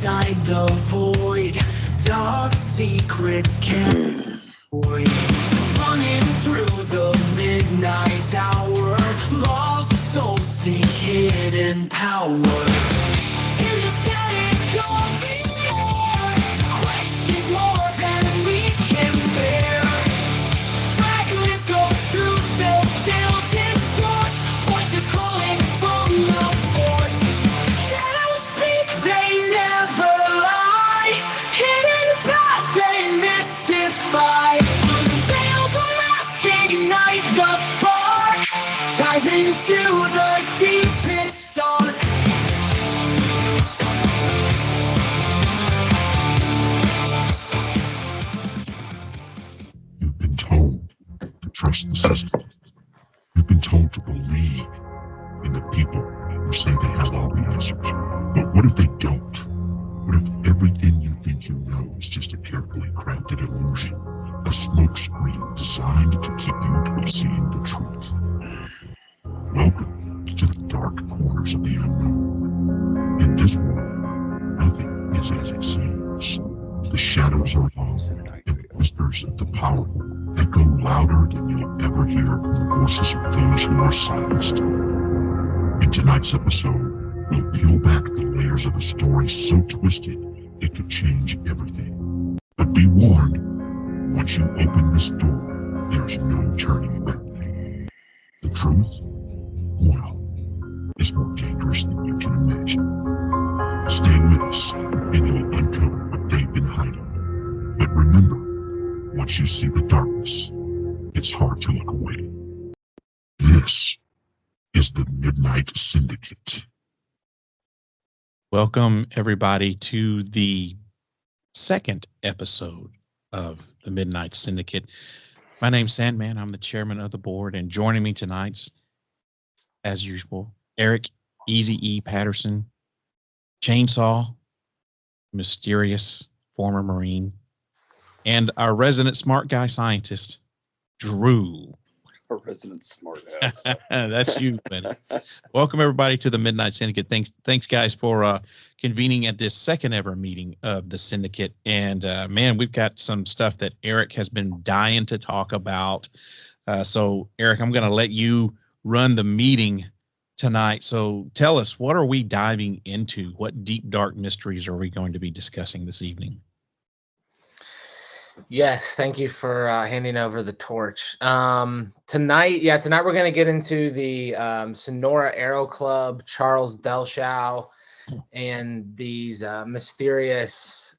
inside the void, dark secrets can't wait. Running through the midnight hour, lost souls seek hidden power. In the static of the air, questions more than we can bear. Fragments of truth that tell distort, voices calling from the fort. Shadows speak, they never lie. Hidden past, they mystify. Unveil the mask, ignite the spark. Dive into the deepest dark. You've been told to trust the system. You've been told to believe in the people who say they have all the answers. But what if they don't? What if everything you think you know is just a carefully crafted illusion, a smokescreen designed to keep you from seeing the truth? Welcome to the dark corners of the unknown. In this world, nothing is as it seems. The shadows are long, and the whispers of the powerful echo louder than you'll ever hear from the voices of those who are silenced. In tonight's episode, we'll peel back the layers of a story so twisted it could change everything. But be warned, once you open this door, there's no turning back. The truth? Well, it's more dangerous than you can imagine. Stay with us, and you'll uncover what they've been hiding. But remember, once you see the darkness, it's hard to look away. This is the Midnight Syndicate. Welcome, everybody, to the second episode of the Midnight Syndicate. My name's Sandman. I'm the chairman of the board, and joining me tonight, as usual, Eric Easy E. Patterson, Chainsaw, mysterious former Marine, and our resident smart guy scientist, Drew. A resident smart ass. That's you, buddy. Welcome everybody to the Midnight Syndicate. Thanks guys for convening at this second ever meeting of the Syndicate. And man, we've got some stuff that Eric has been dying to talk about. So Eric, I'm going to let you run the meeting tonight. So tell us, what are we diving into? What deep, dark mysteries are we going to be discussing this evening? Yes, thank you for handing over the torch. Tonight we're going to get into the Sonora Aero Club, Charles Delshow, and these mysterious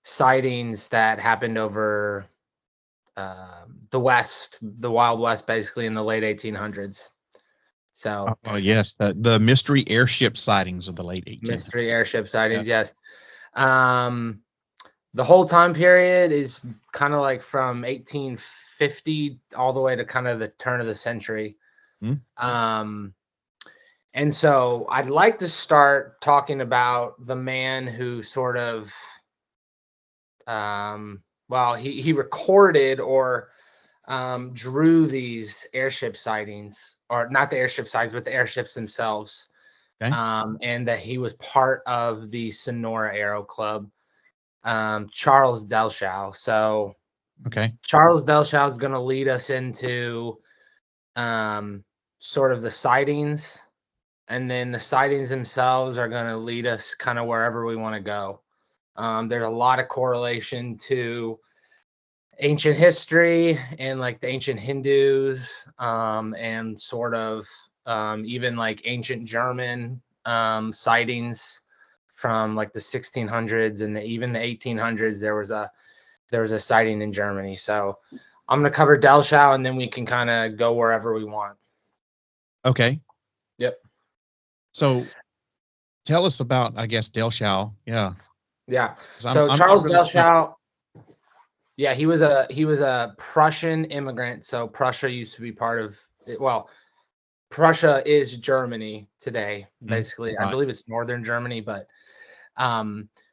sightings that happened over the West, the Wild West, basically in the late 1800s. So, yes, the mystery airship sightings of the late 1800s. Mystery airship sightings, yes. The whole time period is kind of like from 1850 all the way to kind of the turn of the century. And so I'd like to start talking about the man who sort of, he recorded or drew these airship sightings, or not the airship sightings, but the airships themselves. Okay. And that he was part of the Sonora Aero Club. Charles Delshow. So, okay, Charles Delshow is going to lead us into sort of the sightings, and then the sightings themselves are going to lead us kind of wherever we want to go. There's a lot of correlation to ancient history and like the ancient Hindus, and sort of even like ancient German sightings from like the 1600s and even the 1800s. There was a sighting in Germany. So I'm going to cover Delshow, and then we can kind of go wherever we want. Okay. Yep. So tell us about, I guess, Delshow. Yeah. So Charles Delshow, he was a Prussian immigrant. So Prussia used to be part of it. Well, Prussia is Germany today, basically. Right. I believe it's northern Germany, but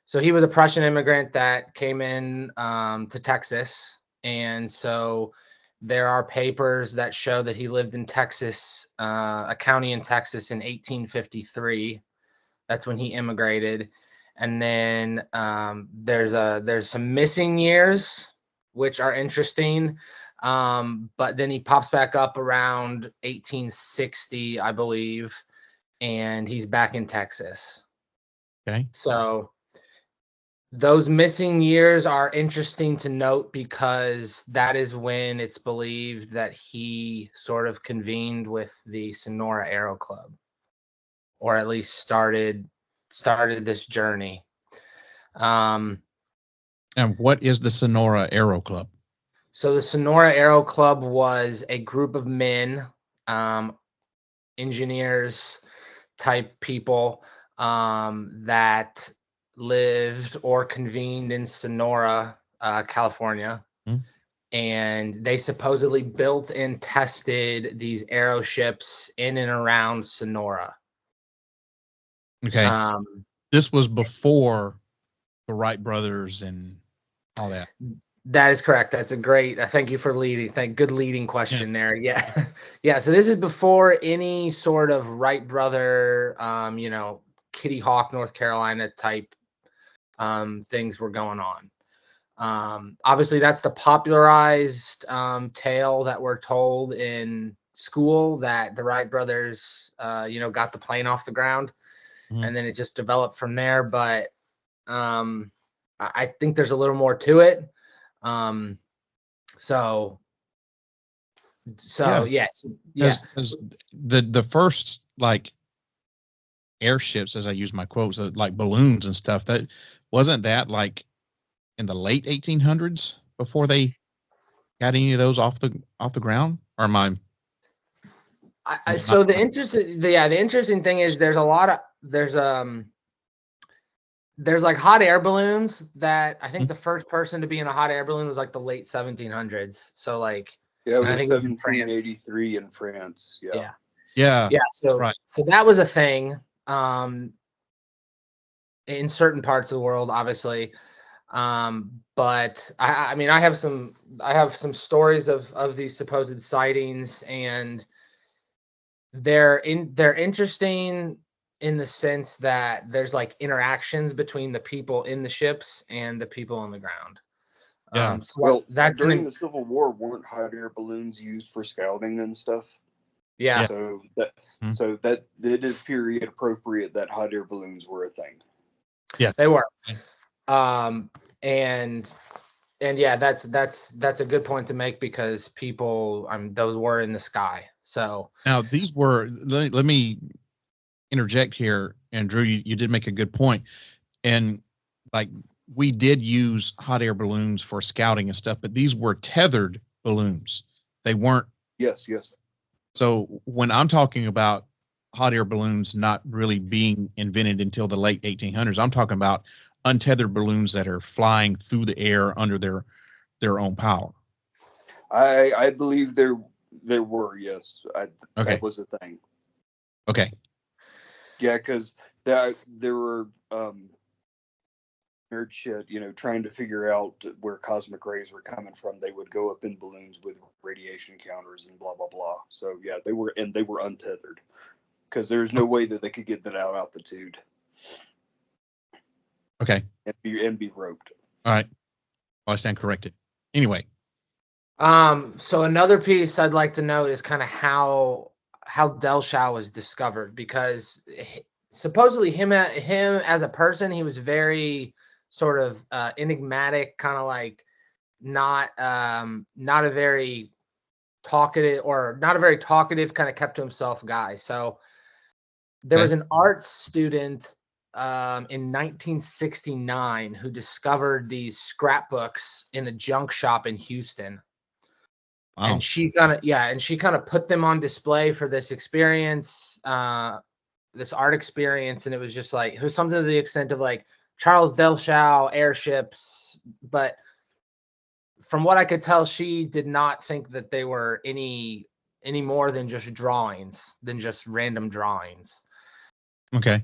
so he was a Prussian immigrant that came in to Texas. And so there are papers that show that he lived in Texas, a county in Texas in 1853. That's when he immigrated. And then there's some missing years, which are interesting. But then he pops back up around 1860, I believe, and he's back in Texas. Okay. So those missing years are interesting to note because that is when it's believed that he sort of convened with the Sonora Aero Club, or at least started this journey. And what is the Sonora Aero Club? So the Sonora Aero Club was a group of men, engineers type people, that lived or convened in Sonora, California. Hmm. And they supposedly built and tested these aeroships in and around Sonora. Okay. This was before the Wright brothers and all that. That is correct. That's a great, thank you for leading. Good leading question there. Yeah. Yeah. So this is before any sort of Wright brother, Kitty Hawk, North Carolina type things were going on. Obviously that's the popularized tale that we're told in school, that the Wright brothers, got the plane off the ground. Mhm. And then it just developed from there. But I think there's a little more to it. So yes. Yeah. As the first like airships, as I use my quotes, like balloons and stuff, that wasn't that like in the late 1800s before they got any of those off the ground? Or am I? So the interesting thing is there's like hot air balloons that I think the first person to be in a hot air balloon was like the late 1700s. So like, Yeah, it I was think it was in 1783 in France. Yeah. Yeah. So, that's right. So that was a thing in certain parts of the world, obviously. But I mean, I have some stories of these supposed sightings, and they're interesting in the sense that there's like interactions between the people in the ships and the people on the ground. Yeah. So that's during the Civil War, weren't hot air balloons used for scouting and stuff? Yeah. Yes. So that it is period appropriate that hot air balloons were a thing. Yes, they were. And yeah, that's a good point to make, because people, those were in the sky. So now these were, let me interject here, and Drew, you did make a good point. And like, we did use hot air balloons for scouting and stuff, but these were tethered balloons. They weren't. Yes. So when I'm talking about hot air balloons not really being invented until the late 1800s, I'm talking about untethered balloons that are flying through the air under their own power. I believe there were, yes. Okay. That was a thing. Okay. Yeah, because there were nerd shit, trying to figure out where cosmic rays were coming from. They would go up in balloons with radiation counters and blah blah blah. So yeah, they were untethered, because there's no way that they could get that out altitude. Okay. And be roped. All right. Well, I stand corrected. Anyway. So another piece I'd like to note is kind of how Delshow was discovered, because supposedly him as a person, he was very sort of enigmatic, kind of like not a very talkative kind of kept to himself guy. So there was an art student in 1969 who discovered these scrapbooks in a junk shop in Houston. Wow. And she kind of put them on display for this experience, this art experience. And it was just like, it was something to the extent of like Charles Delshow, airships. But from what I could tell, she did not think that they were any more than just drawings, than just random drawings. Okay.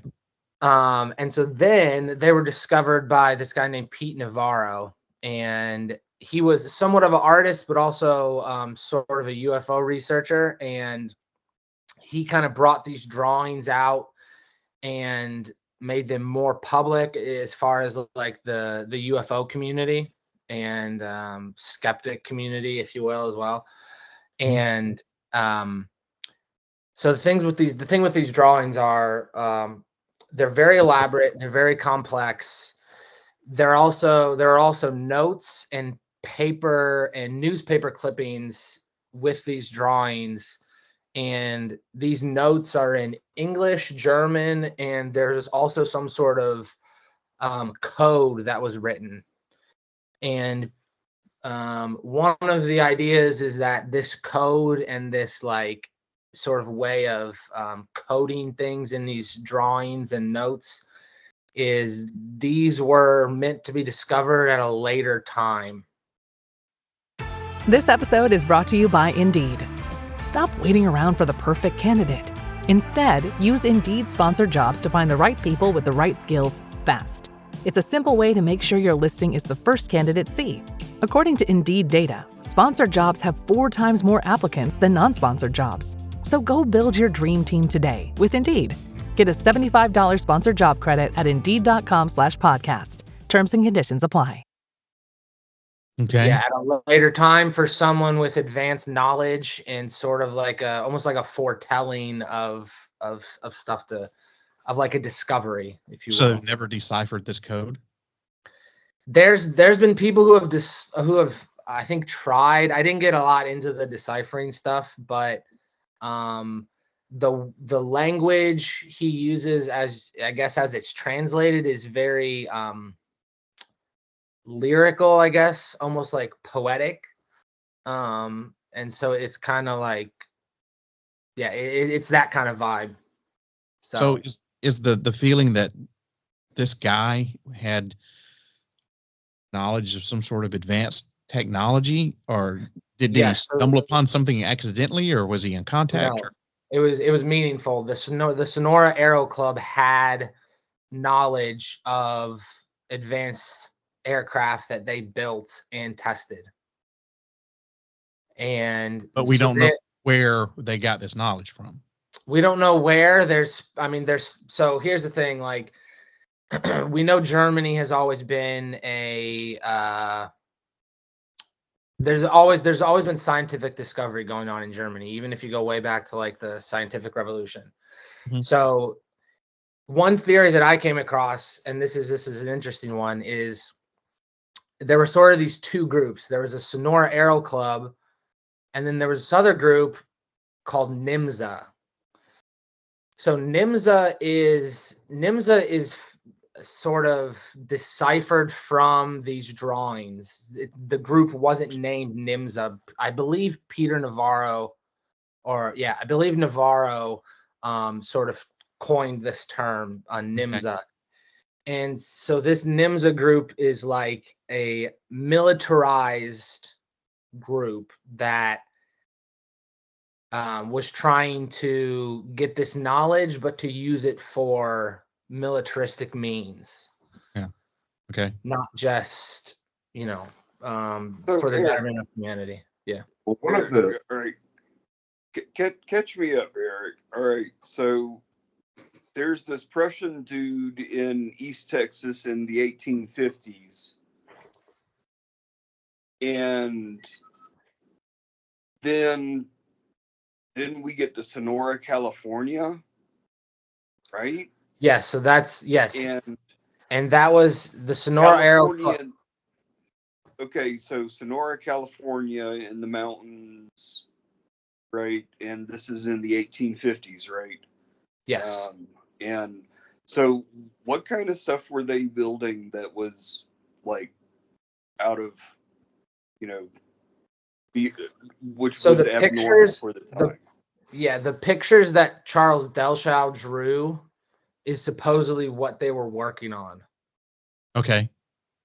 And so then they were discovered by this guy named Pete Navarro, and he was somewhat of an artist, but also sort of a UFO researcher. And he kind of brought these drawings out and made them more public as far as like the UFO community and skeptic community, if you will, as well. And so the thing with these drawings are they're very elaborate, they're very complex. There are also notes and paper and newspaper clippings with these drawings, and these notes are in English, German, and there's also some sort of code that was written. And one of the ideas is that this code and this like sort of way of coding things in these drawings and notes is these were meant to be discovered at a later time. This episode is brought to you by Indeed. Stop waiting around for the perfect candidate. Instead, use Indeed sponsored jobs to find the right people with the right skills fast. It's a simple way to make sure your listing is the first candidates see. According to Indeed data, sponsored jobs have 4 times more applicants than non-sponsored jobs. So go build your dream team today with Indeed. Get a $75 sponsored job credit at Indeed.com/podcast. Terms and conditions apply. Okay. Yeah, at a later time for someone with advanced knowledge and sort of like almost like a foretelling of stuff of like a discovery, if you will. So never deciphered this code? There's been people who have I think tried. I didn't get a lot into the deciphering stuff, but the language he uses, as I guess as it's translated, is very lyrical, I guess, almost like poetic. And so it's kind of like, yeah, it's that kind of vibe. So is the feeling that this guy had knowledge of some sort of advanced technology, or did he stumble upon something accidentally, or was he in contact? No, it was meaningful. The Sonora Aero Club had knowledge of advanced aircraft that they built and tested. But we don't know where they got this knowledge from. We don't know where. So here's the thing, like we know Germany has always been there's always been scientific discovery going on in Germany, even if you go way back to like the scientific revolution. Mm-hmm. So one theory that I came across, and this is an interesting one, is there were sort of these 2 groups. There was a Sonora Aero Club, and then there was this other group called NIMSA. So NIMSA is sort of deciphered from these drawings. The group wasn't named NIMSA. I believe Navarro sort of coined this term, NIMSA. Okay. And so this NIMSA group is like a militarized group that was trying to get this knowledge, but to use it for militaristic means. Yeah. Okay. Not just, for the betterment of humanity. Yeah. Well, all right. Catch me up, Eric. All right. So there's this Prussian dude in East Texas in the 1850s. And then we get to Sonora, California, right? Yes, so that's and that was the Sonora Aero Club. Okay, so Sonora, California in the mountains, right? And this is in the 1850s, right? Yes. And so what kind of stuff were they building that was like out of, which was abnormal for the time? The pictures that Charles Delshow drew is supposedly what they were working on. Okay.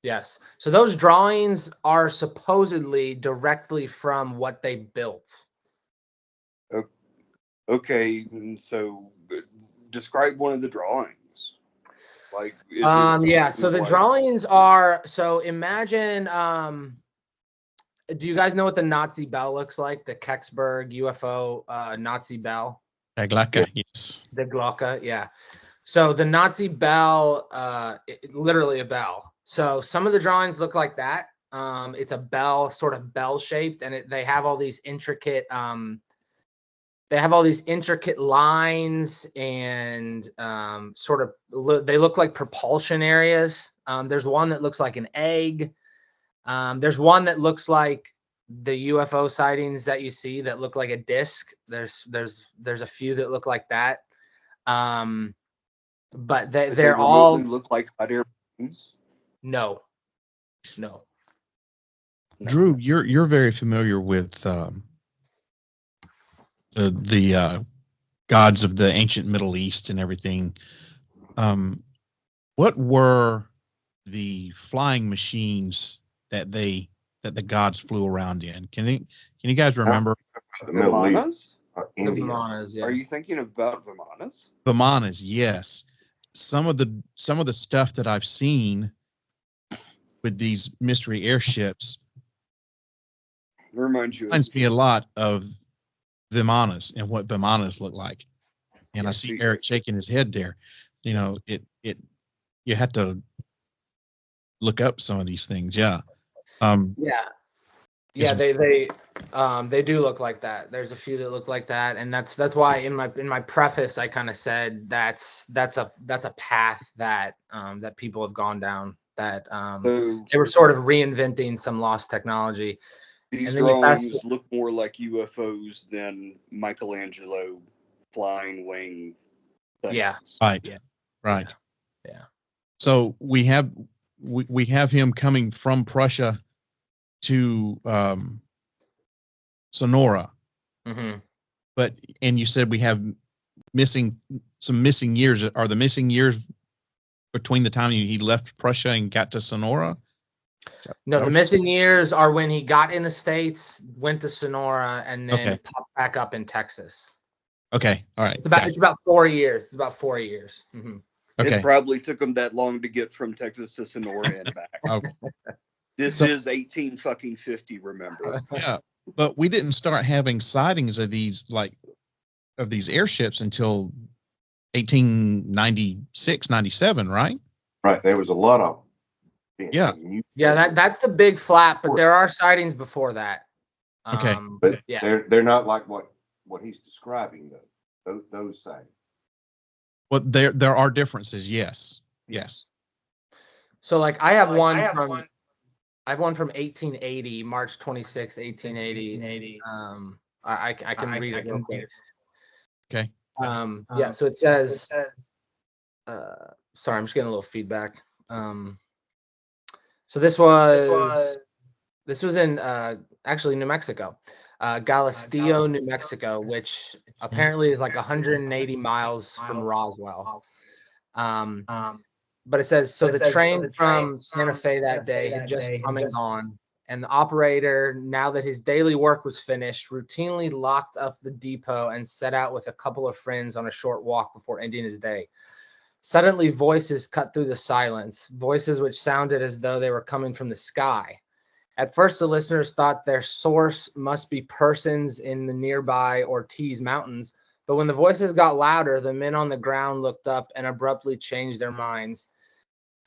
Yes. So those drawings are supposedly directly from what they built. Okay. And so describe one of the drawings. Like, so the drawings are, so imagine, do you guys know what the Nazi bell looks like? The Kecksburg UFO Nazi bell? The Glocke, yes. The Glocke, yeah. So the Nazi bell, literally a bell. So some of the drawings look like that. It's a bell, sort of bell shaped, and they have all these intricate lines and they look like propulsion areas. There's one that looks like an egg. There's one that looks like the UFO sightings that you see that look like a disc. There's a few that look like that. But they're all look like hot air balloons. No. Drew, you're very familiar with the gods of the ancient Middle East and everything. What were the flying machines that the gods flew around in? Can you guys remember? The Middle East. The Vimanas, yeah. Are you thinking about Vimanas? Vimanas, yes. Some of the stuff that I've seen with these mystery airships reminds me a lot of Vimanas and what Vimanas look like. And Yeah, I see see- Eric shaking his head there. You know, you have to look up some of these things. Yeah. Yeah, they do look like that. There's a few that look like that, and that's why in my preface I kind of said that's a path that that people have gone down, that So they were sort of reinventing some lost technology. these and then you fast- drawings look more like UFOs than Michelangelo flying wing things. Yeah. Right. Yeah. Right. Yeah. So we have him coming from Prussia to Sonora, Mm-hmm. and you said we have some missing years. Are the missing years between the time he left Prussia and got to Sonora? No, the missing years are when he got in the States, went to Sonora, and then Okay. popped back up in Texas. Okay. All right. It's about 4 years. It's about 4 years. Mm-hmm. Okay. It probably took them that long to get from Texas to Sonora and back. Okay. This is 1850, remember? Yeah, but we didn't start having sightings of these airships until 1896, 97, right? Right. There was a lot of them. Yeah. Yeah, that's the big flap, but there are sightings before that. Okay. But yeah. they're not like what he's describing though. Those sightings. Well, there are differences. Yes. Yes. So like I have one from 1880, March 26, 1880. I can read it real quick. Okay. Yeah, so it says sorry, I'm just getting a little feedback. So this was in actually New Mexico. Galisteo, New Mexico, which apparently is like 180 miles from Roswell. But it says, so the train from Santa Fe that day had just come and gone, and the operator, now that his daily work was finished, routinely locked up the depot and set out with a couple of friends on a short walk before ending his day. Suddenly, voices cut through the silence, voices which sounded as though they were coming from the sky. At first, the listeners thought their source must be persons in the nearby Ortiz Mountains, but when the voices got louder, the men on the ground looked up and abruptly changed their minds.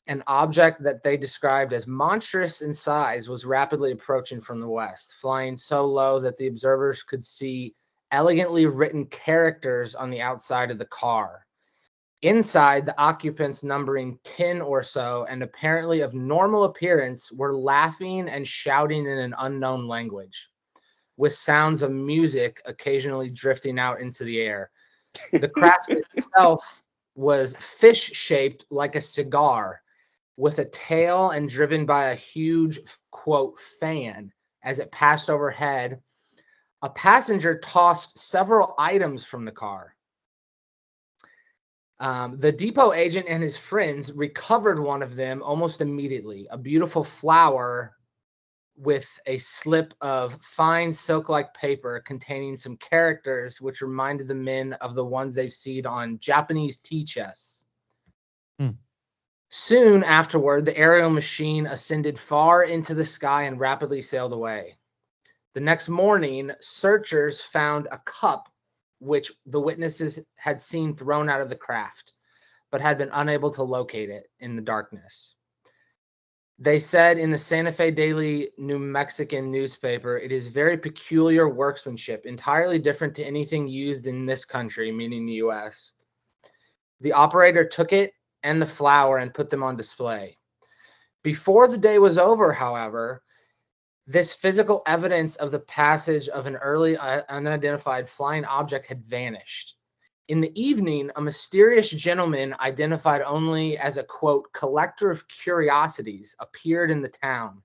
An object that they described as monstrous in size was rapidly approaching from the west, flying so low that the observers could see elegantly written characters on the outside of the car. Inside, the occupants, numbering 10 or so and apparently of normal appearance, were laughing and shouting in an unknown language, with sounds of music occasionally drifting out into the air. The craft itself was fish-shaped like a cigar, with a tail and driven by a huge, quote, fan as it passed overhead. A passenger tossed several items from the car. The depot agent and his friends recovered one of them almost immediately, a beautiful flower with a slip of fine silk-like paper containing some characters which reminded the men of the ones they've seen on Japanese tea chests. Soon afterward, the aerial machine ascended far into the sky and rapidly sailed away. The next morning, searchers found a cup which the witnesses had seen thrown out of the craft. but had been unable to locate it in the darkness. They said in the Santa Fe Daily New Mexican newspaper, it is very peculiar workmanship, entirely different to anything used in this country, meaning the U.S. The operator took it and the flower and put them on display. Before the day was over, however, this physical evidence of the passage of an early unidentified flying object had vanished. In the evening, a mysterious gentleman identified only as a, quote, collector of curiosities appeared in the town.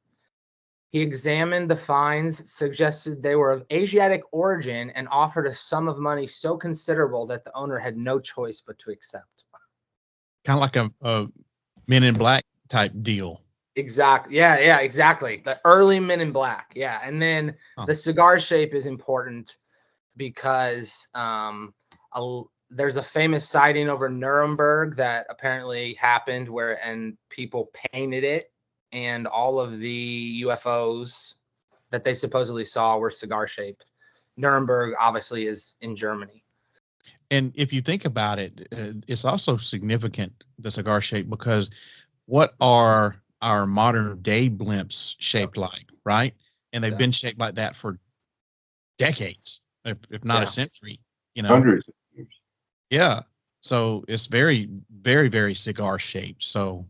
He examined the finds, suggested they were of Asiatic origin, and offered a sum of money so considerable that the owner had no choice but to accept. Kind of like a Men in Black type deal. Exactly. Yeah, exactly. The early Men in Black. Yeah. And then the cigar shape is important because there's a famous sighting over Nuremberg that apparently happened and people painted it, and all of the UFOs that they supposedly saw were cigar shaped. Nuremberg obviously is in Germany. And if you think about it, it's also significant, the cigar shape, because what are our modern day blimps shaped like, right? And they've been shaped like that for decades, if not a century, Hundreds of years. Yeah. So it's very, very, very cigar shaped. So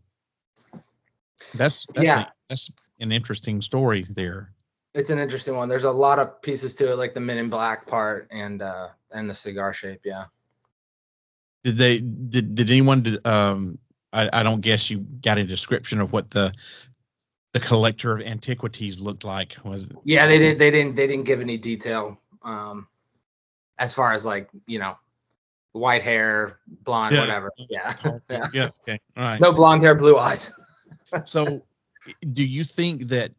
that's an interesting story there. It's an interesting one. There's a lot of pieces to it, like the Men in Black part and the cigar shape. Yeah. Did anyone I don't guess you got a description of what the collector of antiquities looked like. Was it? Yeah, they didn't give any detail as far as like, white hair, blonde, whatever. Yeah. Yeah. Okay. All right. No blonde hair, blue eyes. So do you think that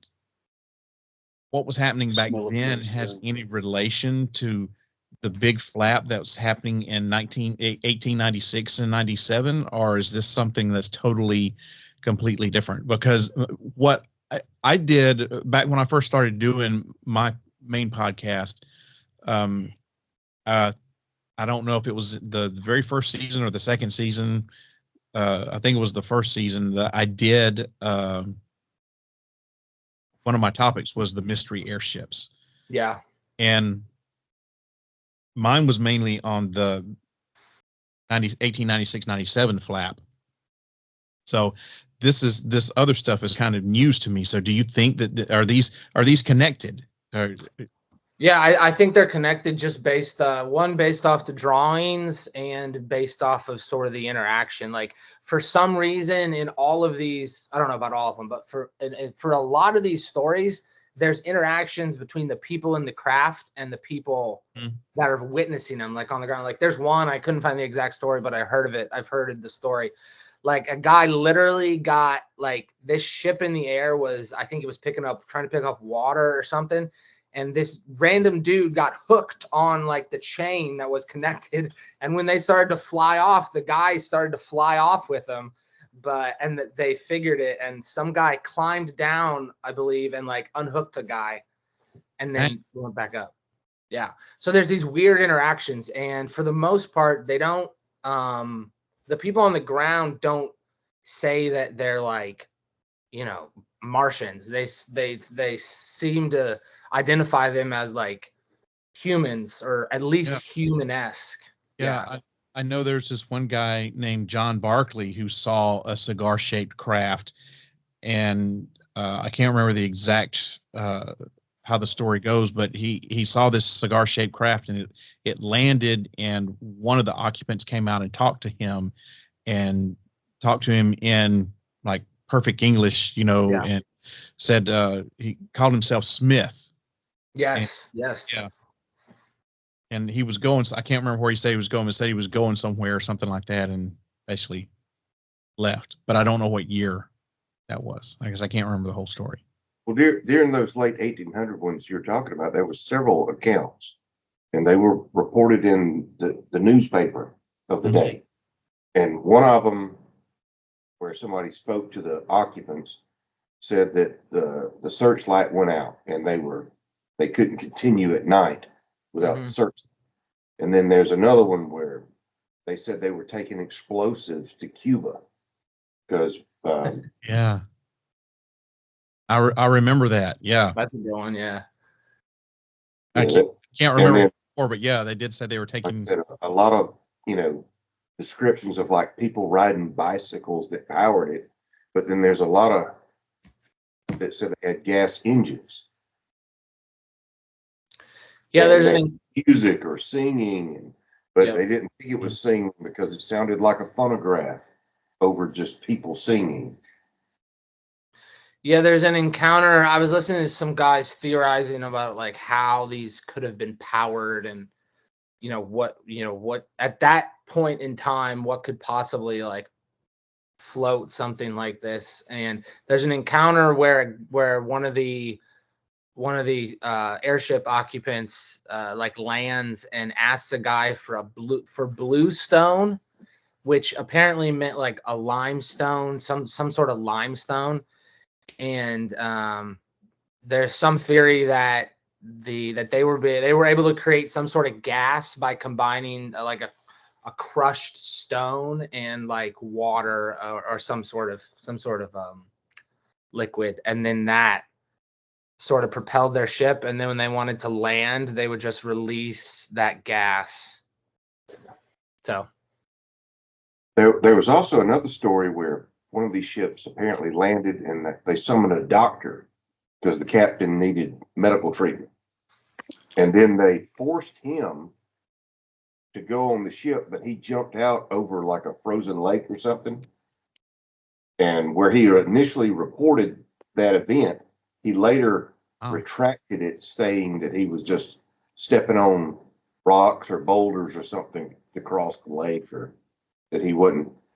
what was happening back then has any relation to the big flap that was happening in 1896 and 97, or is this something that's completely different? Because what I did back when I first started doing my main podcast, I don't know if it was the very first season or the second season. I think it was the first season that I did. One of my topics was the mystery airships. Yeah. And mine was mainly on the 1896-97 flap. So this other stuff is kind of news to me. So do you think that are these connected? Yeah, I think they're connected just based off the drawings and based off of sort of the interaction. Like for some reason in all of these, I don't know about all of them, but for a lot of these stories, there's interactions between the people in the craft and the people that are witnessing them, like on the ground. Like there's one, I couldn't find the exact story, but I heard of it. I've heard the story. Like a guy literally got like this ship in the air was, I think it was trying to pick up water or something. And this random dude got hooked on like the chain that was connected. And when they started to fly off, the guy started to fly off with them. And they figured it. And some guy climbed down, I believe, and like unhooked the guy and then went back up. Yeah. So there's these weird interactions. And for the most part, they don't, the people on the ground don't say that they're like, Martians. They seem to identify them as like humans or at least human-esque. Yeah. I know there's this one guy named John Barkley who saw a cigar-shaped craft, and I can't remember the exact how the story goes, but he saw this cigar-shaped craft, and it landed, and one of the occupants came out and talked to him in like perfect English, and said he called himself Smith. Yes. Yeah. And he was going, I can't remember where he said he was going, but said he was going somewhere or something like that, and basically left. But I don't know what year that was. I guess I can't remember the whole story. Well, during those late 1800 ones you're talking about, there were several accounts, and they were reported in the newspaper of the day. And one of them, where somebody spoke to the occupants, said that the searchlight went out, and they couldn't continue at night without the search. And then there's another one where they said they were taking explosives to Cuba because Yeah. I remember that. Yeah. That's a good one. Yeah. I yeah, can't and remember then, before, but yeah, they did say they were like I taking. said, a lot of descriptions of like people riding bicycles that powered it, but then there's a lot of that said they had gas engines. Yeah, And there's they an had music or singing, but Yep. they didn't think it was singing because it sounded like a phonograph over just people singing. Yeah, there's an encounter. I was listening to some guys theorizing about like how these could have been powered and what at that point in time, what could possibly like float something like this. And there's an encounter where one of the airship occupants like lands and asks a guy for bluestone, which apparently meant like a limestone, some sort of limestone. And there's some theory that they were able to create some sort of gas by combining like a crushed stone and like water or some sort of liquid, and then that sort of propelled their ship. And then when they wanted to land, they would just release that gas. So There was also another story where one of these ships apparently landed and they summoned a doctor because the captain needed medical treatment. And then they forced him to go on the ship, but he jumped out over like a frozen lake or something. And where he initially reported that event, he later retracted it, saying that he was just stepping on rocks or boulders or something to cross the lake, or that he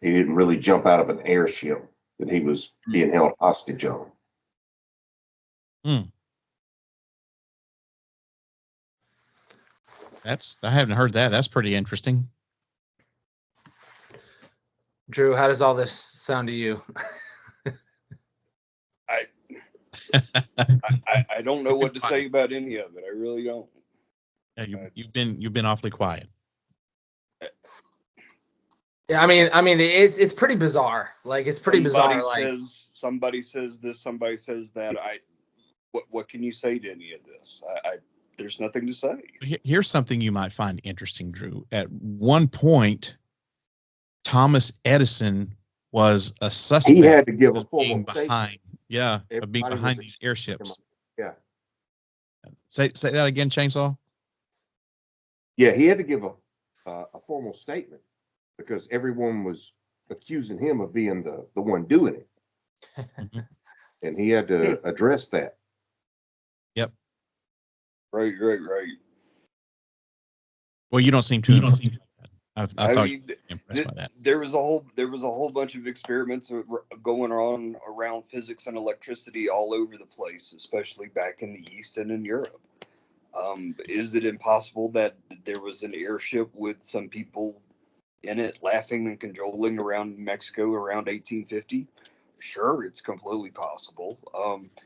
didn't really jump out of an airship that he was being held hostage on. I haven't heard that. That's pretty interesting. Drew, how does all this sound to you? I don't know what to say about any of it. I really don't. Yeah, you've been awfully quiet. Yeah, I mean, it's pretty bizarre. Like it's pretty bizarre. Somebody says this, somebody says that. What can you say to any of this? There's nothing to say. Here's something you might find interesting, Drew. At one point, Thomas Edison was a suspect. He had to give a formal behind. Yeah, of being behind these airships. Yeah. Say that again, Chainsaw. Yeah, he had to give a formal statement because everyone was accusing him of being the one doing it, and he had to address that. Yep. Right. Well, you don't seem to. I thought you were impressed by that. There was a whole bunch of experiments going on around physics and electricity all over the place, especially back in the East and in Europe. Is it impossible that there was an airship with some people in it laughing and cajoling around Mexico around 1850? Sure, it's completely possible.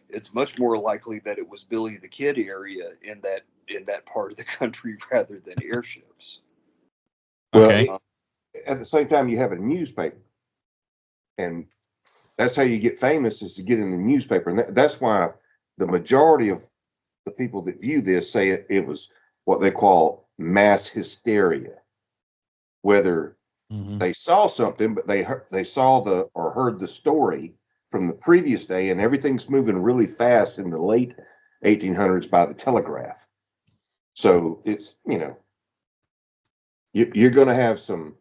It's much more likely that it was Billy the Kid area in that part of the country rather than airships. Okay. Well, at the same time, you have a newspaper, and that's how you get famous, is to get in the newspaper. And that's why the majority of the people that view this say it was what they call mass hysteria, whether they saw something, but they saw or heard the story from the previous day, and everything's moving really fast in the late 1800s by the telegraph. So it's, you're going to have some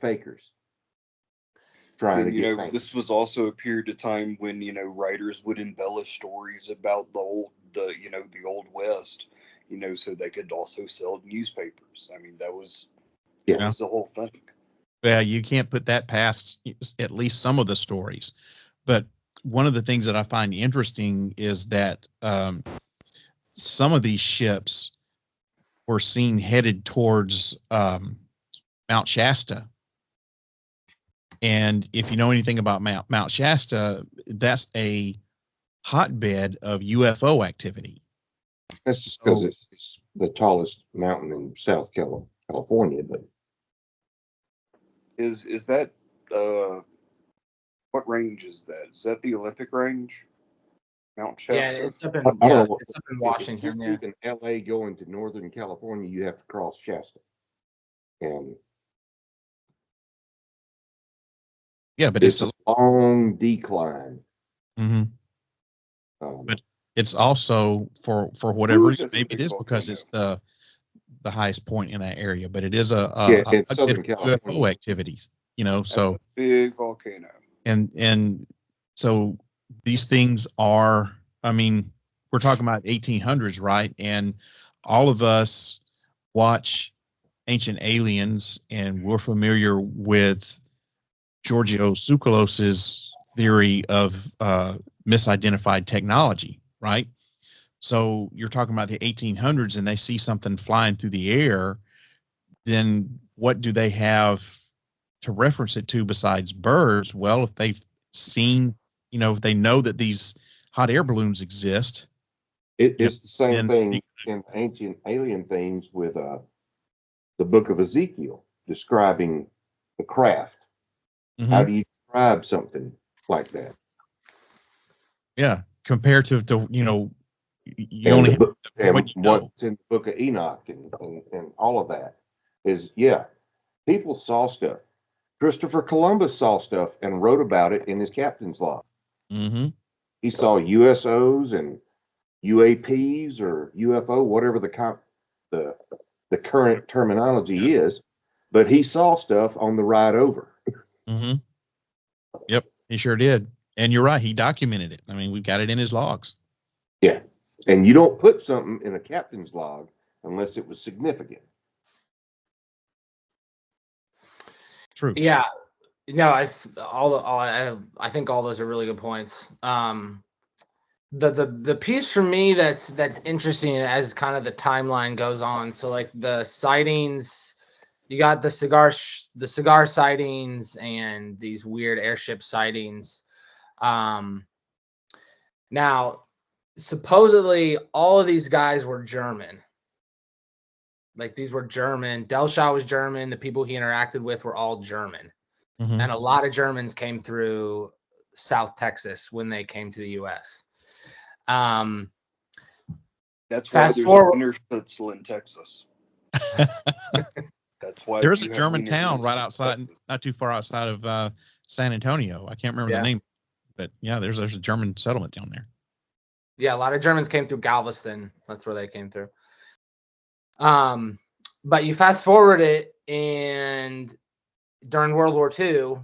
fakers trying to get famous. This was also a period of time when writers would embellish stories about the old West, so they could also sell newspapers. I mean, that was the whole thing. Well, you can't put that past at least some of the stories. But one of the things that I find interesting is that some of these ships were seen headed towards Mount Shasta. And if you know anything about Mount Shasta, that's a hotbed of UFO activity. That's just because it's the tallest mountain in South California, but Is that what range is that? Is that the Olympic range? Mount Yeah, Shasta? it's up in I don't know what- it's up in If Washington. you're Yeah. leaving LA going to Northern California, you have to cross Shasta. And Yeah, but it's a long decline. Mhm. Um, But it's also for whatever Ooh, reason, that's a maybe it big is because volcano. it's the highest point in that area, but it is a Yeah, in good Southern UFO California. activities, you know. That's So a big volcano. and so these things are, I mean, we're talking about 1800s, right? And all of us watch Ancient Aliens, and we're familiar with Giorgio Tsoukalos's theory of misidentified technology, right? So you're talking about the 1800s, and they see something flying through the air. Then what do they have to reference it to besides birds? Well, if they've seen, you know, if they know that these hot air balloons exist. It's the same and- thing in ancient alien things with the book of Ezekiel describing the craft. Mhm. How do you describe something like that? Yeah, comparative to, you know, you And only the have book, and what you know. what's in the book of Enoch and all of that is, yeah, people saw stuff. Christopher Columbus saw stuff and wrote about it in his captain's log. Mm-hmm. He saw USOs and UAPs or UFO, whatever the current terminology is, but he saw stuff on the ride over. Mm-hmm. Yep, he sure did. And you're right, he documented it. I mean, we've got it in his logs. Yeah. And you don't put something in a captain's log unless it was significant. True. Yeah. No, I think all those are really good points. The piece for me that's interesting as kind of the timeline goes on. So like the sightings, you got the cigar sightings and these weird airship sightings. Now, supposedly all of these guys were German. Like these were German. Delshaw was German. The people he interacted with were all German. Mm-hmm. And a lot of Germans came through South Texas when they came to the U.S. That's why Fast there's forward- a Wiener Schnitzel in Texas. That's why There's a you have German Wiener town Schnitzel right in outside, Texas. not too far outside of San Antonio. I can't remember Yeah. the name, but yeah, there's a German settlement down there. Yeah, a lot of Germans came through Galveston. That's where they came through. But you fast forward it, and during World War II,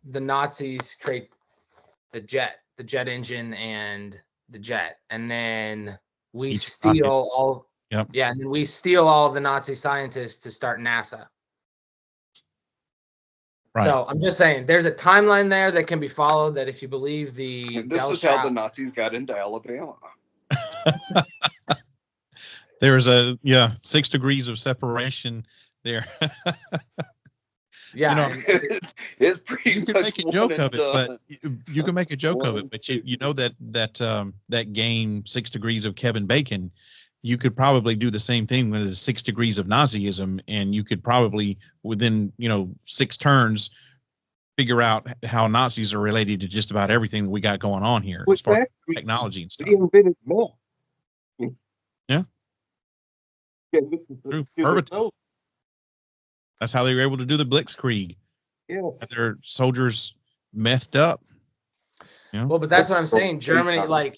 the Nazis create the jet engine and the jet, and then we Each steal rockets. all. Yep. Yeah, and then we steal all the Nazi scientists to start NASA. Right. So I'm just saying, there's a timeline there that can be followed. That if you believe the And this is how the Nazis got into Alabama. There was 6 degrees of separation there. yeah, you know, and- It's pretty you can much make a joke one of it, and but done. you can make a joke of One, it, but two. you know that game 6 Degrees of Kevin Bacon, you could probably do the same thing with the 6 Degrees of Nazism, and you could probably within 6 turns figure out how Nazis are related to just about everything that we got going on here as far as technology and stuff. He invented meth. Yeah. Yeah, True. Herbert. That's how they were able to do the Blitzkrieg. Yes. Their soldiers methed up. well, but that's what I'm saying. Germany, like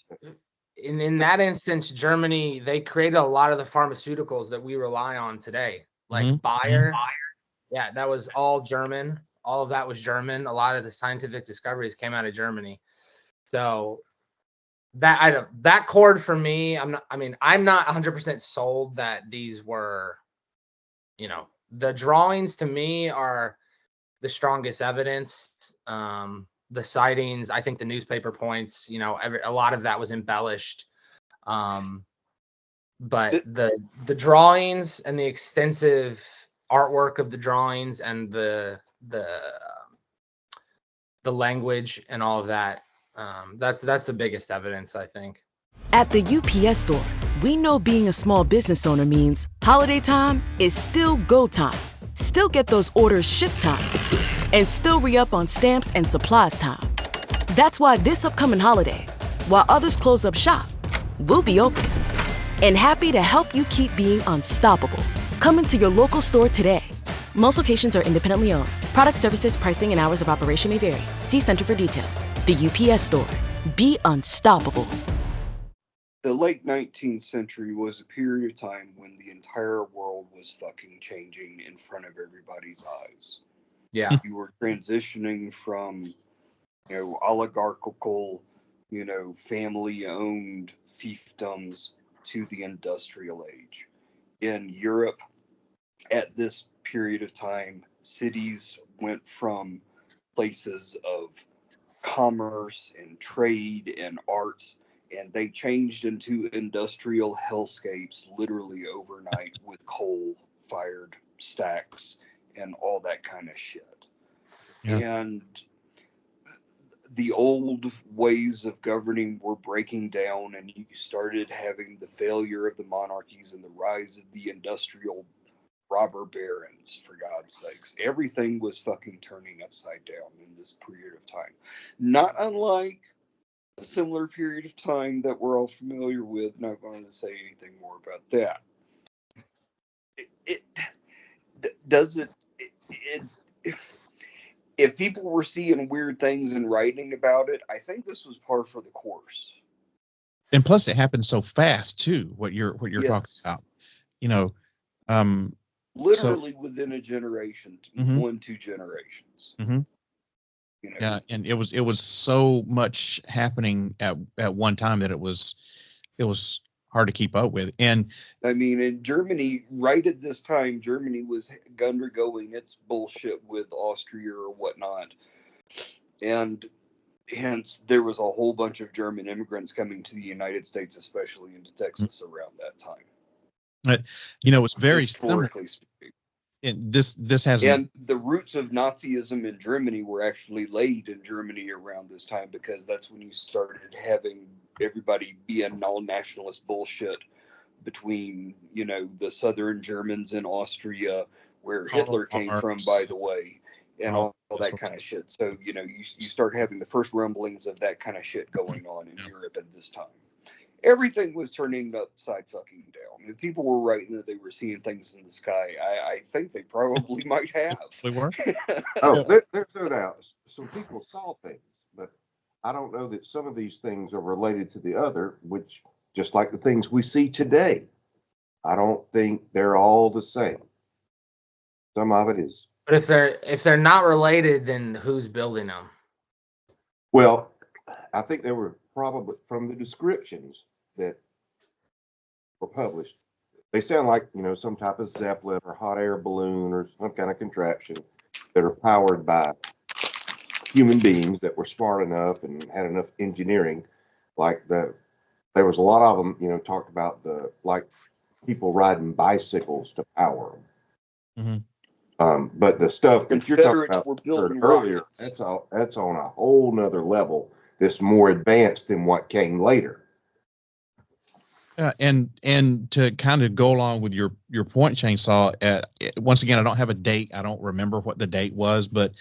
in that instance, Germany, they created a lot of the pharmaceuticals that we rely on today, like Mhm. Bayer. Yeah, that was all German. All of that was German. A lot of the scientific discoveries came out of Germany. So that chord for me, I'm not 100% sold that these were, the drawings to me are the strongest evidence. The sightings, I think the newspaper points, a lot of that was embellished. But the drawings and the extensive artwork of the drawings and the language and all of that, that's the biggest evidence, I think. At the UPS Store, we know being a small business owner means holiday time is still go time. Still get those orders shipped time. and still re-up on stamps and supplies time. That's why this upcoming holiday, while others close up shop, we'll be open and happy to help you keep being unstoppable. Come into your local store today. Most locations are independently owned. Product, services, pricing, and hours of operation may vary. See Center for details. The UPS Store. Be unstoppable. The late 19th century was a period of time when the entire world was fucking changing in front of everybody's eyes. Yeah. You were transitioning from, oligarchical, family-owned fiefdoms to the industrial age. In Europe, at this period of time, cities went from places of commerce and trade and arts, and they changed into industrial hellscapes literally overnight with coal-fired stacks and all that kind of shit. Yeah. And the old ways of governing were breaking down, and you started having the failure of the monarchies and the rise of the industrial robber barons, for God's sakes. Everything was fucking turning upside down in this period of time. Not unlike a similar period of time that we're all familiar with. Not going to say anything more about that. If people were seeing weird things and writing about it, I think this was par for the course. And plus, it happened so fast too. What you're Yes. talking about, literally within a generation, mm-hmm. 1-2 generations. Mm-hmm. Yeah, and it was so much happening at one time that it was hard to keep up with. And I mean, in Germany, right at this time, Germany was undergoing its bullshit with Austria or whatnot, and hence there was a whole bunch of German immigrants coming to the United States, especially into Texas, around that time. It's very historically speaking. And this has, and the roots of Nazism in Germany were actually laid in Germany around this time, because that's when you started having everybody being all nationalist bullshit between, the southern Germans in Austria, where Hitler came from, by the way, and all that kind of shit. So, you start having the first rumblings of that kind of shit going on in Europe at this time. Everything was turning upside fucking down. If people were writing that they were seeing things in the sky, I think they probably might have. They were. There's no doubt. Some people saw things, but I don't know that some of these things are related to the other, which, just like the things we see today, I don't think they're all the same. Some of it is. But if they're not related, then who's building them? Well, I think they were probably, from the descriptions that were published, they sound like, some type of Zeppelin or hot air balloon or some kind of contraption that are powered by human beings that were smart enough and had enough engineering. There was a lot of them, talked about like people riding bicycles to power them. Mm-hmm. But the stuff that you're talking about were building earlier, rockets. that's on a whole nother level. That's more advanced than what came later. And to kind of go along with your point, Chainsaw, once again, I don't have a date. I don't remember what the date was, but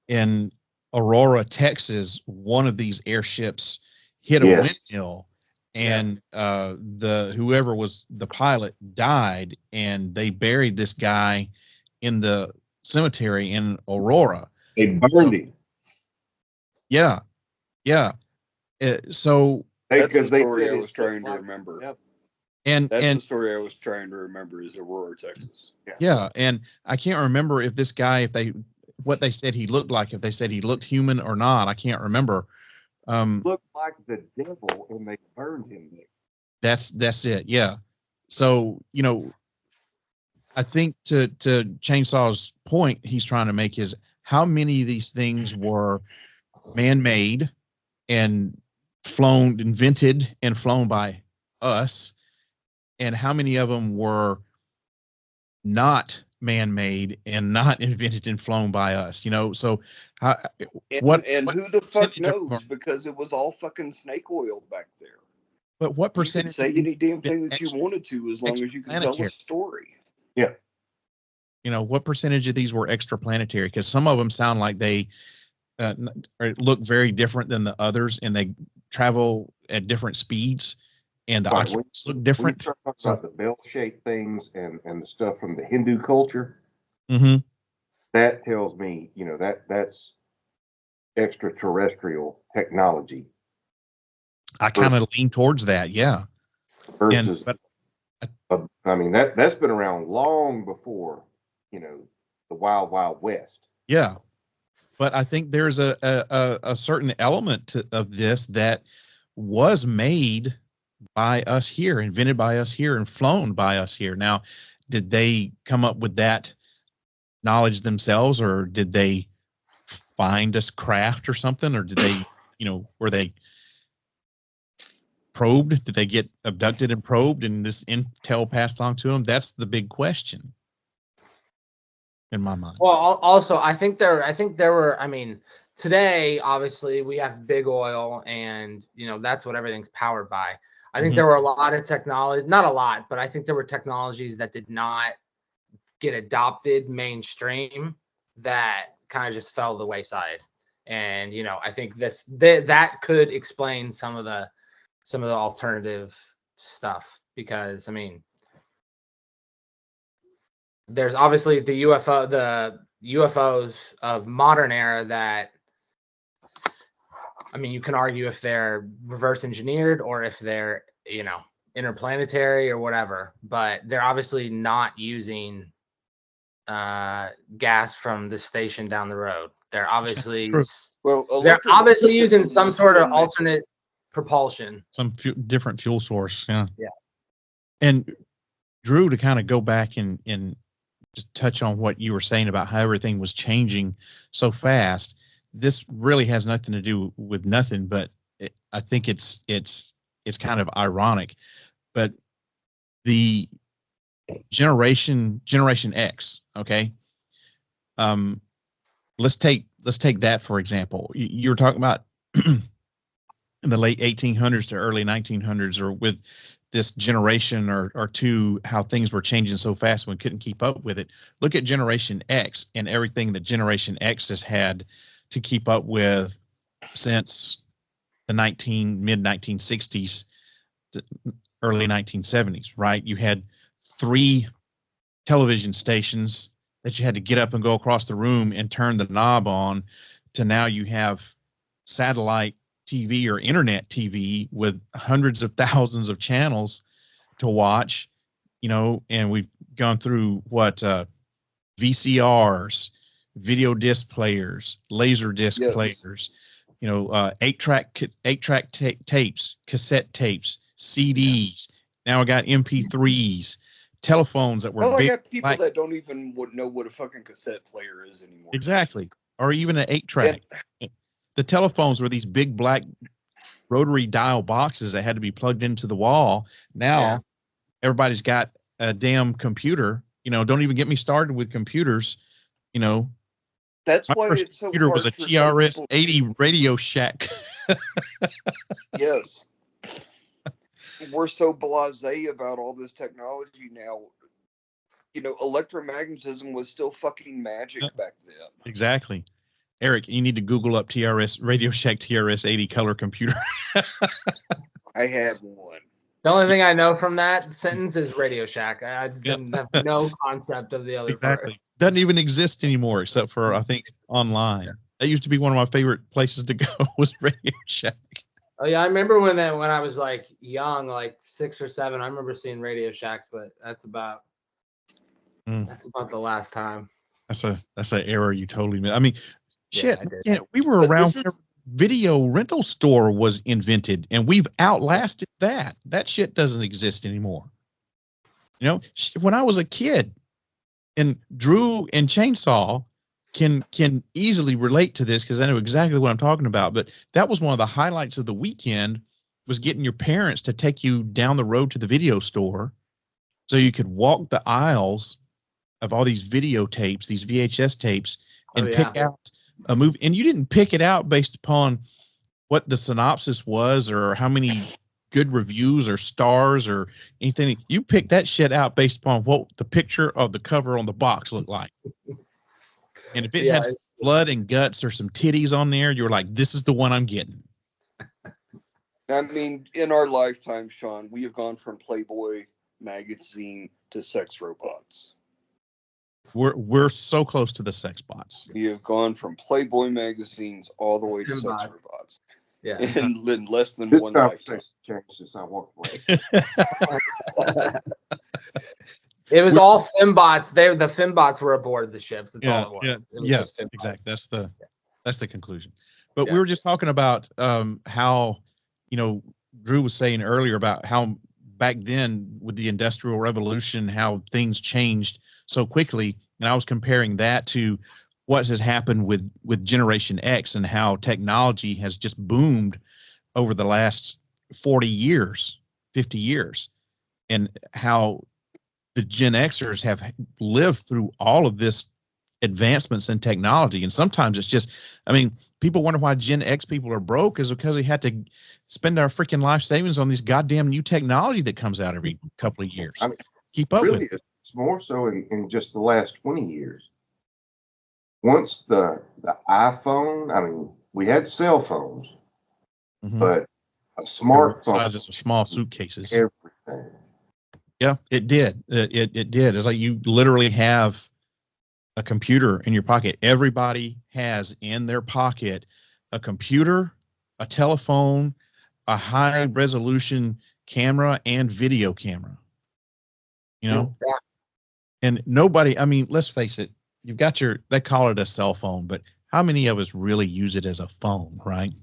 in Aurora, Texas, one of these airships hit a windmill, and whoever was the pilot died, and they buried this guy in the cemetery in Aurora. They burned him. Yeah. Yeah. So that's the story I was trying to remember. Yep. And the story I was trying to remember is Aurora, Texas. Yeah. And I can't remember if this guy, what they said he looked like, if they said he looked human or not. I can't remember. Looked like the devil, and they burned him there. That's it. Yeah. So, I think to Chainsaw's point, he's trying to make is how many of these things were man-made and invented and flown by us, and how many of them were not man-made and not invented and flown by us, so who the fuck knows, because it was all fucking snake oil back there. But what percentage? You could say any damn thing that you wanted to, as long as you could tell a story. Yeah. what percentage of these were extraplanetary? Because some of them sound like they look very different than the others, and they travel at different speeds, and the Right. occupants look When you different. start talking about the bell-shaped things and the stuff from the Hindu culture, Mm-hmm. that tells me, that's extraterrestrial technology I kind of lean towards that, yeah. versus, I mean, that's been around long before, the Wild Wild West. Yeah, but I think there's a certain element of this that was made by us here, invented by us here, and flown by us here. Now, did they come up with that knowledge themselves, or did they find us craft or something, or did they, were they probed? Did they get abducted and probed, and this intel passed on to them? That's the big question in my mind. Well, also, I think there were, I mean, today, obviously, we have big oil, and, that's what everything's powered by. I think there were a lot of technology, not a lot, but I think there were technologies that did not get adopted mainstream that kind of just fell to the wayside. And, I think that could explain some of the alternative stuff, because, I mean, there's obviously the UFOs of modern era that, I mean, you can argue if they're reverse engineered or if they're, interplanetary or whatever, but they're obviously not using gas from the station down the road. They're obviously they're obviously using some sort of alternate propulsion, some different fuel source. Yeah. Yeah. And Drew, to kind of go back and just touch on what you were saying about how everything was changing so fast. This really has nothing to do with nothing, but I think it's kind of ironic. But the Generation X, okay. Let's take that for example. You were talking about in the late 1800s to early 1900s, or with this generation or two, how things were changing so fast we couldn't keep up with it. Look at Generation X and everything that Generation X has had to keep up with since the mid 1960s, early 1970s, right? You had 3 television stations that you had to get up and go across the room and turn the knob on, to now you have satellite TV or internet TV with hundreds of thousands of channels to watch, and we've gone through VCRs, video disc players, laser disc players, 8-track tapes, cassette tapes, CDs. Now I got MP3s, telephones that were I got people that don't even know what a fucking cassette player is anymore. Exactly. Or even an 8-track. The telephones were these big black rotary dial boxes that had to be plugged into the wall. Now everybody's got a damn computer. Don't even get me started with computers. That's my why first it's so computer hard was a for TRS-80 Radio Shack. Yes. We're so blasé about all this technology now. Electromagnetism was still fucking magic back then. Exactly. Eric, you need to Google up Radio Shack TRS-80 color computer. I had one. The only thing I know from that sentence is Radio Shack. I didn't have no concept of the other Exactly. part. Doesn't even exist anymore, except for, I think, online. That used to be one of my favorite places to go, was Radio Shack. Oh yeah, I remember when I was like young, like 6 or 7. I remember seeing Radio Shacks, but that's about the last time. That's an era you totally missed. I mean, shit. Yeah, we were around when video rental store was invented, and we've outlasted that. That shit doesn't exist anymore. When I was a kid, and Drew and Chainsaw can easily relate to this because I know exactly what I'm talking about. But that was one of the highlights of the weekend, was getting your parents to take you down the road to the video store so you could walk the aisles of all these videotapes, these VHS tapes, and pick out a movie. And you didn't pick it out based upon what the synopsis was or how many good reviews or stars or anything. You pick that shit out based upon what the picture of the cover on the box looked like. And if it had blood and guts or some titties on there, you're like, this is the one I'm getting. I mean, in our lifetime, Sean, we have gone from Playboy magazine to sex robots. We're so close to the sex bots. We have gone from Playboy magazines all the way to sex robots. Yeah. In less than This one lifetime. changed since I walked away. It was all fembots. The fembots were aboard the ships. That's all it was. It was just fembots. Exactly. That's the conclusion. But we were just talking about how, Drew was saying earlier about how back then with the Industrial Revolution, how things changed so quickly. And I was comparing that to what has happened with Generation X and how technology has just boomed over the last 40 years, 50 years, and how the Gen Xers have lived through all of this advancements in technology. And sometimes it's just, people wonder why Gen X people are broke is because they had to spend our freaking life savings on these goddamn new technology that comes out every couple of years. Keep up with it. It's more so in just the last 20 years. Once the iPhone, we had cell phones, but a smartphone. Sizes of small suitcases. Everything. Yeah, it did. It did. It's like you literally have a computer in your pocket. Everybody has in their pocket a computer, a telephone, a high resolution camera, and video camera. Yeah. And nobody, let's face it, you've got they call it a cell phone, but how many of us really use it as a phone, right?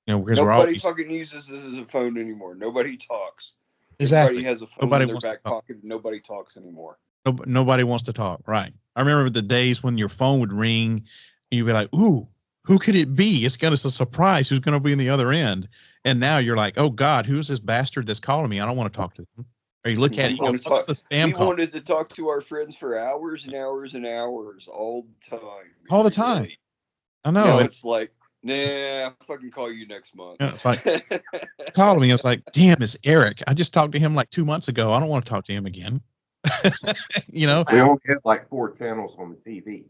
Because nobody fucking uses this as a phone anymore. Nobody talks. Exactly. Everybody has a phone in their back pocket. Nobody talks anymore. Nobody wants to talk, right? I remember the days when your phone would ring, and you'd be like, "Ooh, who could it be? It's a surprise. Who's going to be in the other end?" And now you're like, "Oh God, who's this bastard that's calling me? I don't want to talk to them." Or you look at it, what's the spam call? We wanted to talk to our friends for hours and hours and hours all the time. All the time. I know. Now it's like, nah, I'll fucking call you next month. Yeah, it's like, calling me. I was like, damn, it's Eric. I just talked to him like 2 months ago. I don't want to talk to him again. We only had like 4 channels on the TV.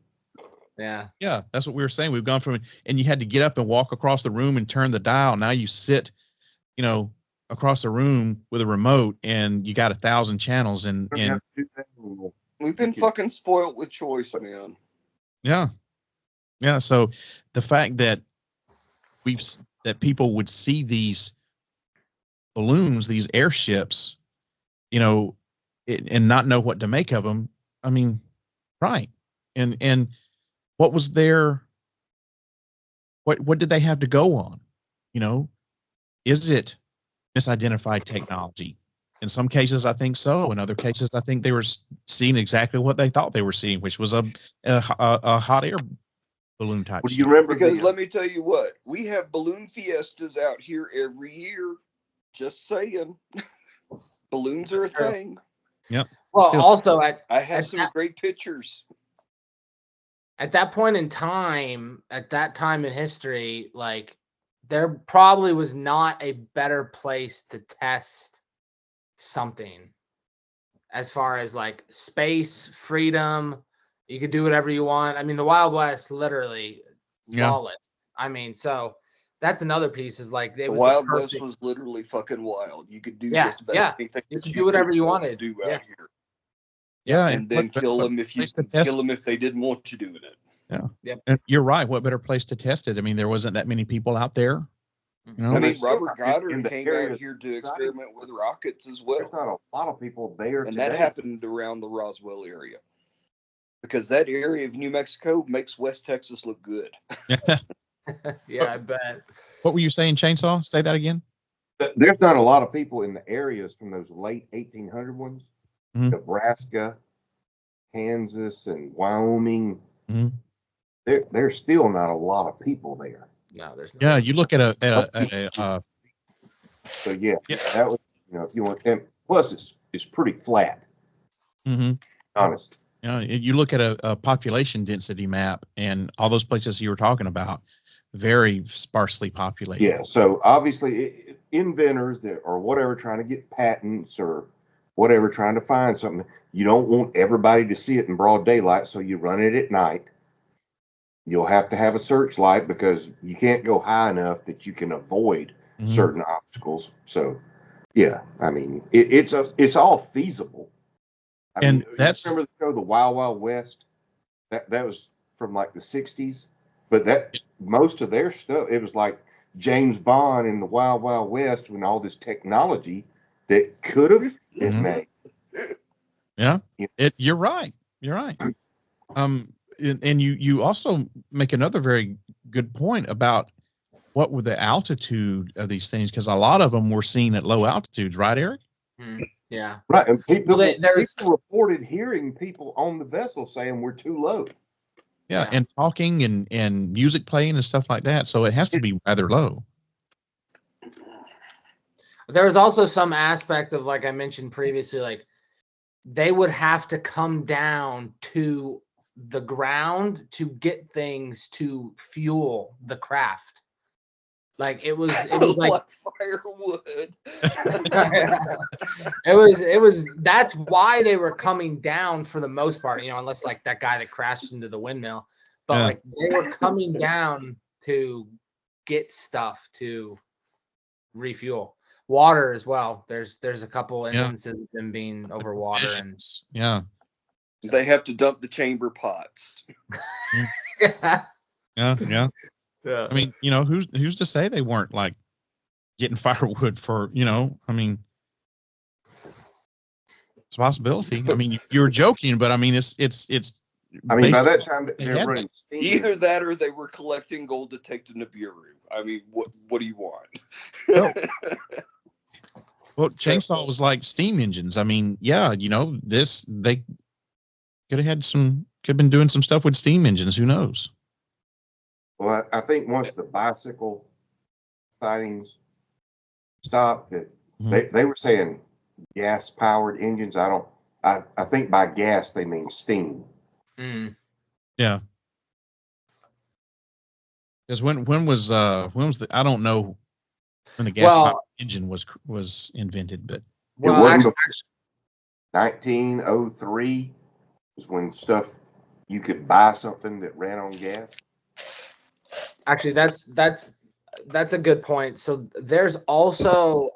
Yeah. Yeah, that's what we were saying. We've gone from, and you had to get up and walk across the room and turn the dial. Now you sit, across the room with a remote, and you got 1,000 channels. And we've been fucking spoiled with choice, man. Yeah. Yeah. So the fact that that people would see these balloons, these airships, and not know what to make of them. Right. And what was their, what did they have to go on? Is it misidentified technology? In some cases, I think so. In other cases, I think they were seeing exactly what they thought they were seeing, which was a hot air balloon type. Well, do you remember? Because let me tell you what, we have balloon fiestas out here every year. Just saying, balloons are a thing. Yep. Well, also I have some great pictures. At that point in time, at that time in history, like, there probably was not a better place to test something as far as like space, freedom. You could do whatever you want. The Wild West, literally lawless. So that's another piece is like the Wild West was literally fucking wild. You could do just about anything. You could do whatever you wanted to do out here. Yeah, and then kill them if they didn't want you doing it. Yeah. Yep. And you're right. What better place to test it? There wasn't that many people out there. Robert Goddard came out here to experiment with rockets as well. There's not a lot of people there, and that happened around the Roswell area, because that area of New Mexico makes West Texas look good. Yeah, I bet. What were you saying, Chainsaw? Say that again. There's not a lot of people in the areas from those late 1800 ones, Nebraska, Kansas, and Wyoming. There's still not a lot of people there. No, there's no. Yeah, you look at so that was, if you want, and plus it's pretty flat. Honest. You look at a population density map, and all those places you were talking about, very sparsely populated. Yeah, so obviously inventors that or whatever trying to get patents or whatever trying to find something. You don't want everybody to see it in broad daylight, so you run it at night. You'll have to have a searchlight because you can't go high enough that you can avoid certain obstacles. So, yeah, I mean, it's all feasible. I mean, that's remember the show The Wild Wild West? That was from like the 60s, but that most of their stuff, it was like James Bond in the Wild Wild West when all this technology that could have been made. Yeah, you're right. You're right. And you also make another very good point about what were the altitude of these things, because a lot of them were seen at low altitudes, right, Eric? Yeah. Right. And people people reported hearing people on the vessel saying we're too low. Yeah, and talking and music playing and stuff like that. So it has to be rather low. There was also some aspect of, like I mentioned previously, like they would have to come down to the ground to get things to fuel the craft. Like it was like firewood. it was that's why they were coming down for the most part, unless like that guy that crashed into the windmill. But like they were coming down to get stuff to refuel. Water as well. There's a couple instances of them being over water and they have to dump the chamber pots. Yeah. I mean, who's to say they weren't like getting firewood for, I mean, it's a possibility. I mean, you were joking, but I mean, it's. I mean, by that time they're running steam. Either that or they were collecting gold to take to Nibiru. I mean, what do you want? Well, chainsaw was like steam engines. I mean, they could have been doing some stuff with steam engines. Who knows? Well, I think once the bicycle sightings stopped, they were saying gas-powered engines. I think by gas they mean steam. Yeah. Because when was the, I don't know when the gas-powered engine was invented, but it wasn't 1903 was when you could buy something that ran on gas. Actually, that's a good point. So there's also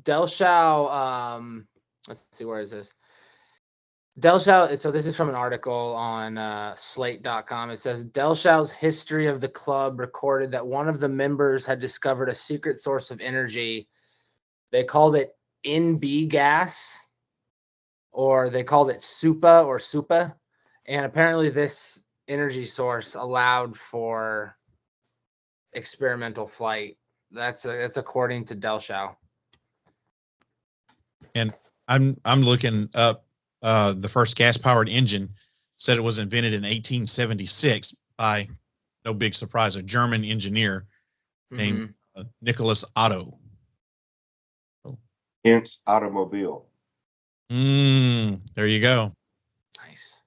Delshao. Let's see, where is this? Delshao. So this is from an article on slate.com. It says Delshao's history of the club recorded that one of the members had discovered a secret source of energy. They called it NB gas, or they called it SUPA. And apparently this energy source allowed for experimental flight. That's according to Delshao. And I'm looking up the first gas-powered engine. Said it was invented in 1876 by, no big surprise, a German engineer named Nicholas Otto. Hence automobile. There you go. Nice.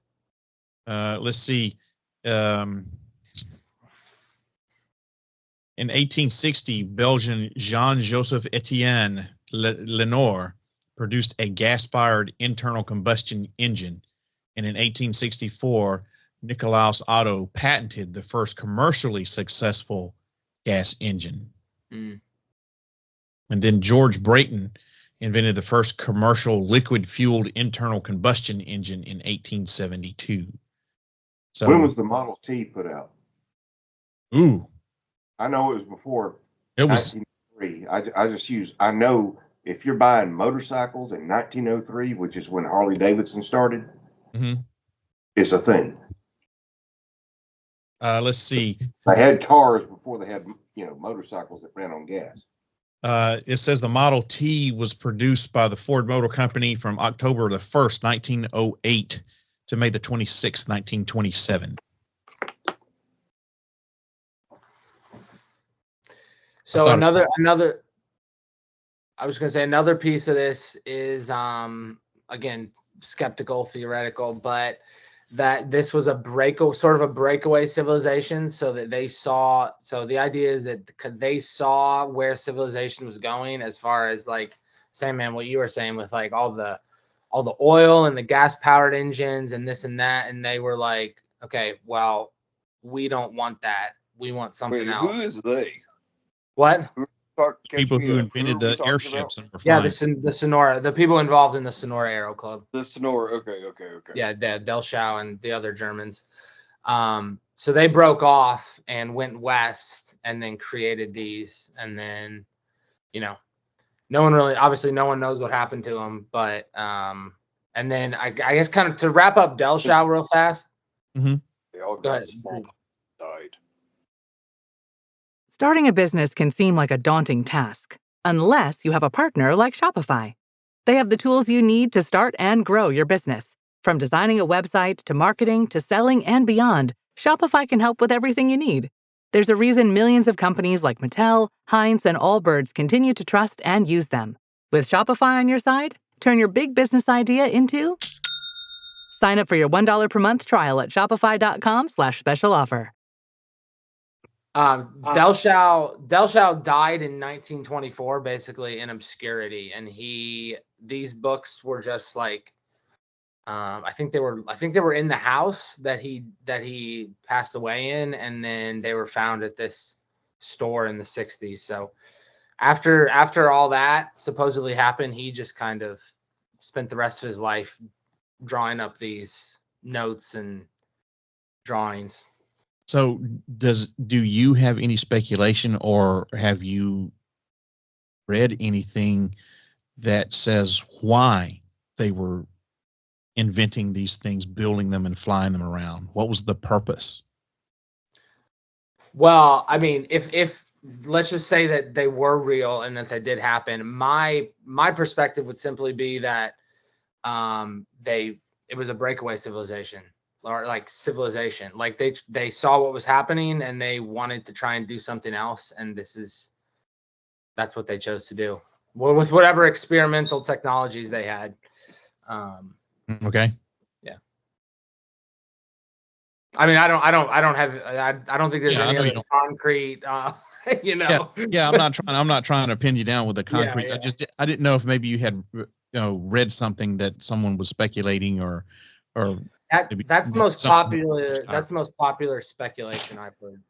Let's see. In 1860, Belgian Jean-Joseph Etienne Lenoir produced a gas-fired internal combustion engine. And in 1864, Nicolaus Otto patented the first commercially successful gas engine. And then George Brayton invented the first commercial liquid-fueled internal combustion engine in 1872. So when was the Model T put out? Ooh. I know it was before. It was 1903. I know if you're buying motorcycles in 1903, which is when Harley Davidson started, it's a thing. Let's see. They had cars before they had, motorcycles that ran on gas. It says the Model T was produced by the Ford Motor Company from October the 1st, 1908 to May the 26th, 1927. So another I was going to say another piece of this is again skeptical, theoretical, but that this was sort of a breakaway civilization, so that they saw. So the idea is that they saw where civilization was going, as far as like, Sandman, what you were saying with like all the oil and the gas powered engines and this and that, and they were like, okay, well, we don't want that. We want something Wait, who else. is they? What? People who invented the airships and were Yeah, flying. the Sonora, the people involved in the Sonora Aero Club. The Sonora. Okay. Yeah, Del Shao and the other Germans. So they broke off and went west and then created these. And then, no one knows what happened to them. But, and then I guess kind of to wrap up Del Shao real fast. Mm-hmm. They all got small, died. Starting a business can seem like a daunting task, unless you have a partner like Shopify. They have the tools you need to start and grow your business. From designing a website to marketing to selling and beyond, Shopify can help with everything you need. There's a reason millions of companies like Mattel, Heinz, and Allbirds continue to trust and use them. With Shopify on your side, turn your big business idea into... Sign up for your $1 per month trial at shopify.com/special offer. Del Shao died in 1924, basically in obscurity, and these books were just like, I think they were in the house that he passed away in, and then they were found at this store in the 60s. So after all that supposedly happened, he just kind of spent the rest of his life drawing up these notes and drawings. So do you have any speculation, or have you read anything that says why they were inventing these things, building them and flying them around? What was the purpose? Well, I mean, if let's just say that they were real and that they did happen, my perspective would simply be that it was a breakaway civilization. Or like civilization, like they saw what was happening and they wanted to try and do something else, and that's what they chose to do. Well, with whatever experimental technologies they had. Okay. Yeah. I mean, I don't think there's any other concrete. Yeah. I'm not trying to pin you down with the concrete. Yeah. I didn't know if maybe you had read something that someone was speculating or. That's the most popular. That's the most popular speculation I've heard.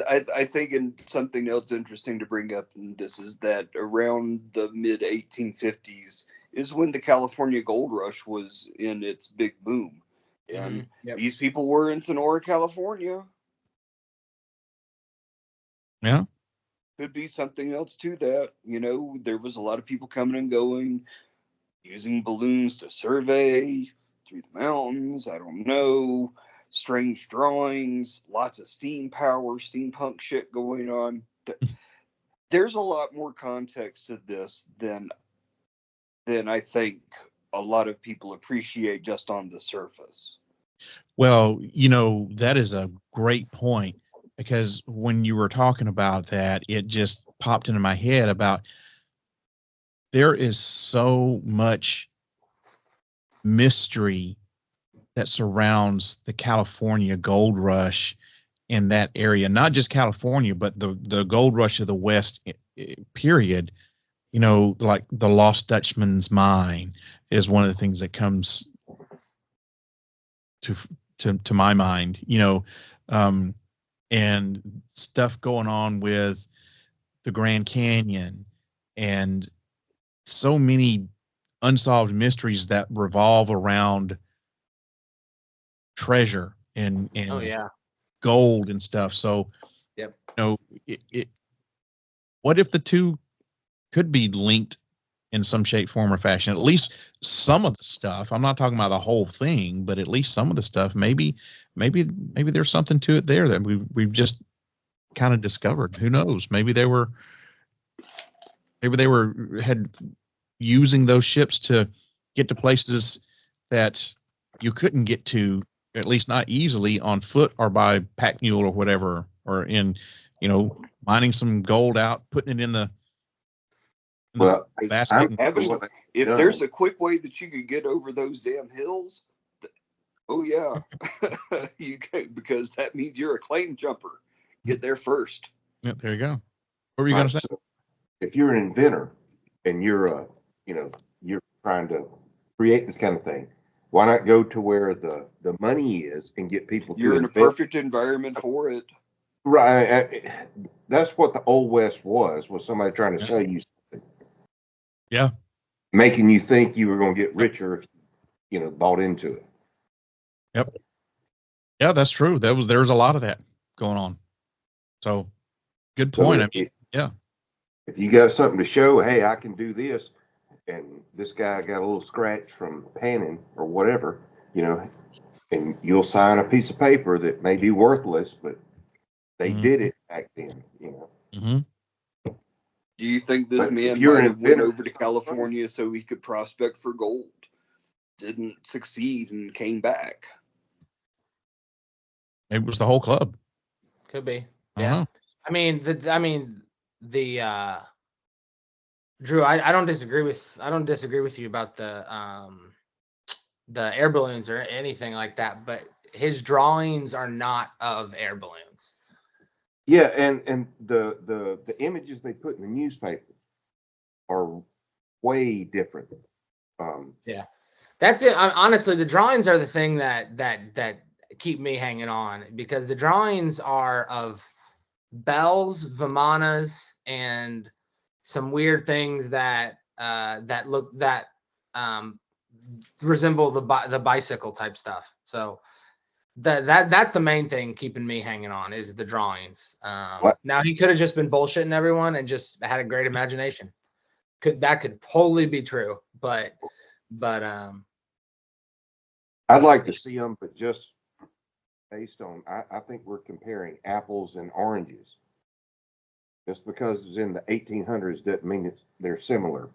I think, and something else interesting to bring up in this is that around the mid 1850s is when the California gold rush was in its big boom, and these people were in Sonora, California. Yeah, could be something else to that. There was a lot of people coming and going, using balloons to survey through the mountains. I don't know. Strange drawings, lots of steam power, steampunk shit going on. There's a lot more context to this than I think a lot of people appreciate just on the surface. Well, that is a great point, because when you were talking about that, it just popped into my head about there is so much mystery that surrounds the California gold rush in that area, not just California, but the gold rush of the West period. Like the Lost Dutchman's Mine is one of the things that comes to my mind, and stuff going on with the Grand Canyon and so many unsolved mysteries that revolve around treasure and gold and stuff. So, what if the two could be linked in some shape, form, or fashion? At least some of the stuff. I'm not talking about the whole thing, but at least some of the stuff. Maybe there's something to it there that we've just kind of discovered. Who knows? Maybe they were using those ships to get to places that you couldn't get to, at least not easily, on foot or by pack mule or whatever, or in, mining some gold out, putting it in the basket. If there's a quick way that you could get over those damn hills, Oh yeah, because that means you're a claim jumper. Get there first. Yep, there you go. What were you going to say? So if you're an inventor and you're you're trying to create this kind of thing, why not go to where the money is and get people to You're in a invest? perfect environment for it. Right. That's what the old West was somebody trying to sell you something. Yeah. Making you think you were going to get richer if you bought into it. Yep. Yeah, that's true. There's a lot of that going on. So good point. Yeah. If you got something to show, hey, I can do this, and this guy got a little scratch from panning or whatever, and you'll sign a piece of paper that may be worthless, but they did it back then, Mm-hmm. Do you think this But man if you're might an have went inventor- over to California so he could prospect for gold? Didn't succeed and came back. It was the whole club. Could be. I Yeah. don't know. I mean the Drew, I don't disagree with you about the air balloons or anything like that, but his drawings are not of air balloons. Yeah, and the images they put in the newspaper are way different. Yeah, that's it. Honestly, the drawings are the thing that keep me hanging on, because the drawings are of bells, vimanas, and some weird things that resemble the bicycle type stuff. So that's the main thing keeping me hanging on is the drawings. Now he could have just been bullshitting everyone and just had a great imagination. That could totally be true, but I'd like to see them, but just based on, I think we're comparing apples and oranges. Just because it's in the 1800s doesn't mean they're similar.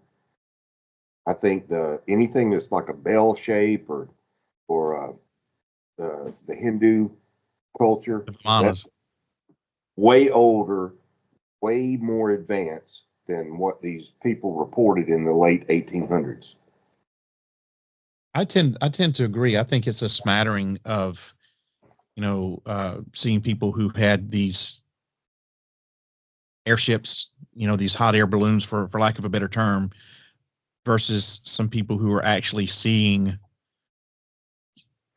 I think anything that's like a bell shape or the Hindu culture, that's way older, way more advanced than what these people reported in the late 1800s. I tend to agree. I think it's a smattering of, seeing people who had these airships, these hot air balloons, for lack of a better term, versus some people who are actually seeing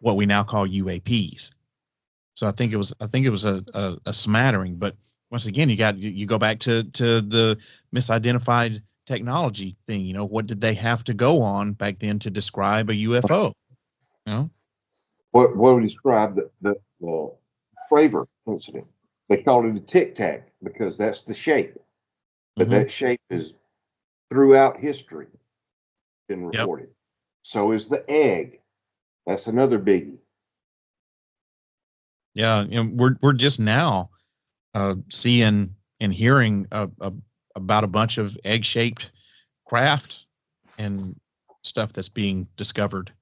what we now call UAPs. So I think it was a smattering. But once again, you go back to the misidentified technology thing. What did they have to go on back then to describe a UFO? What would describe the Fravor incident? They called it a tic tac because that's the shape. But that shape is throughout history been reported. Yep. So is the egg. That's another biggie. Yeah, we're just now seeing and hearing about a bunch of egg-shaped craft and stuff that's being discovered,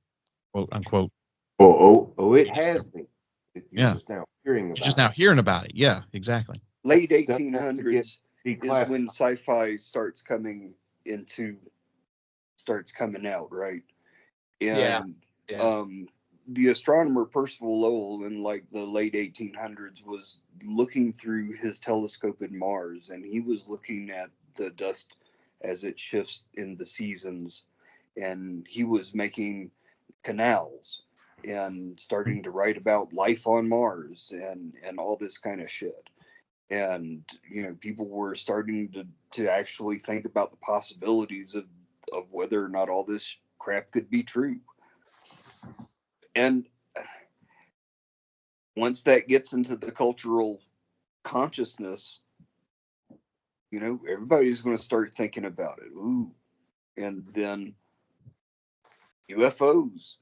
quote unquote. Oh, it has been. You're just now hearing about it. Just now hearing about it. Yeah, exactly. Late 1800s is when sci-fi starts coming out, right? And the astronomer Percival Lowell in like the late 1800s was looking through his telescope at Mars, and he was looking at the dust as it shifts in the seasons, and he was making canals and starting to write about life on Mars and all this kind of shit. And people were starting to actually think about the possibilities of whether or not all this crap could be true. And once that gets into the cultural consciousness, everybody's going to start thinking about it. Ooh. And then UFOs,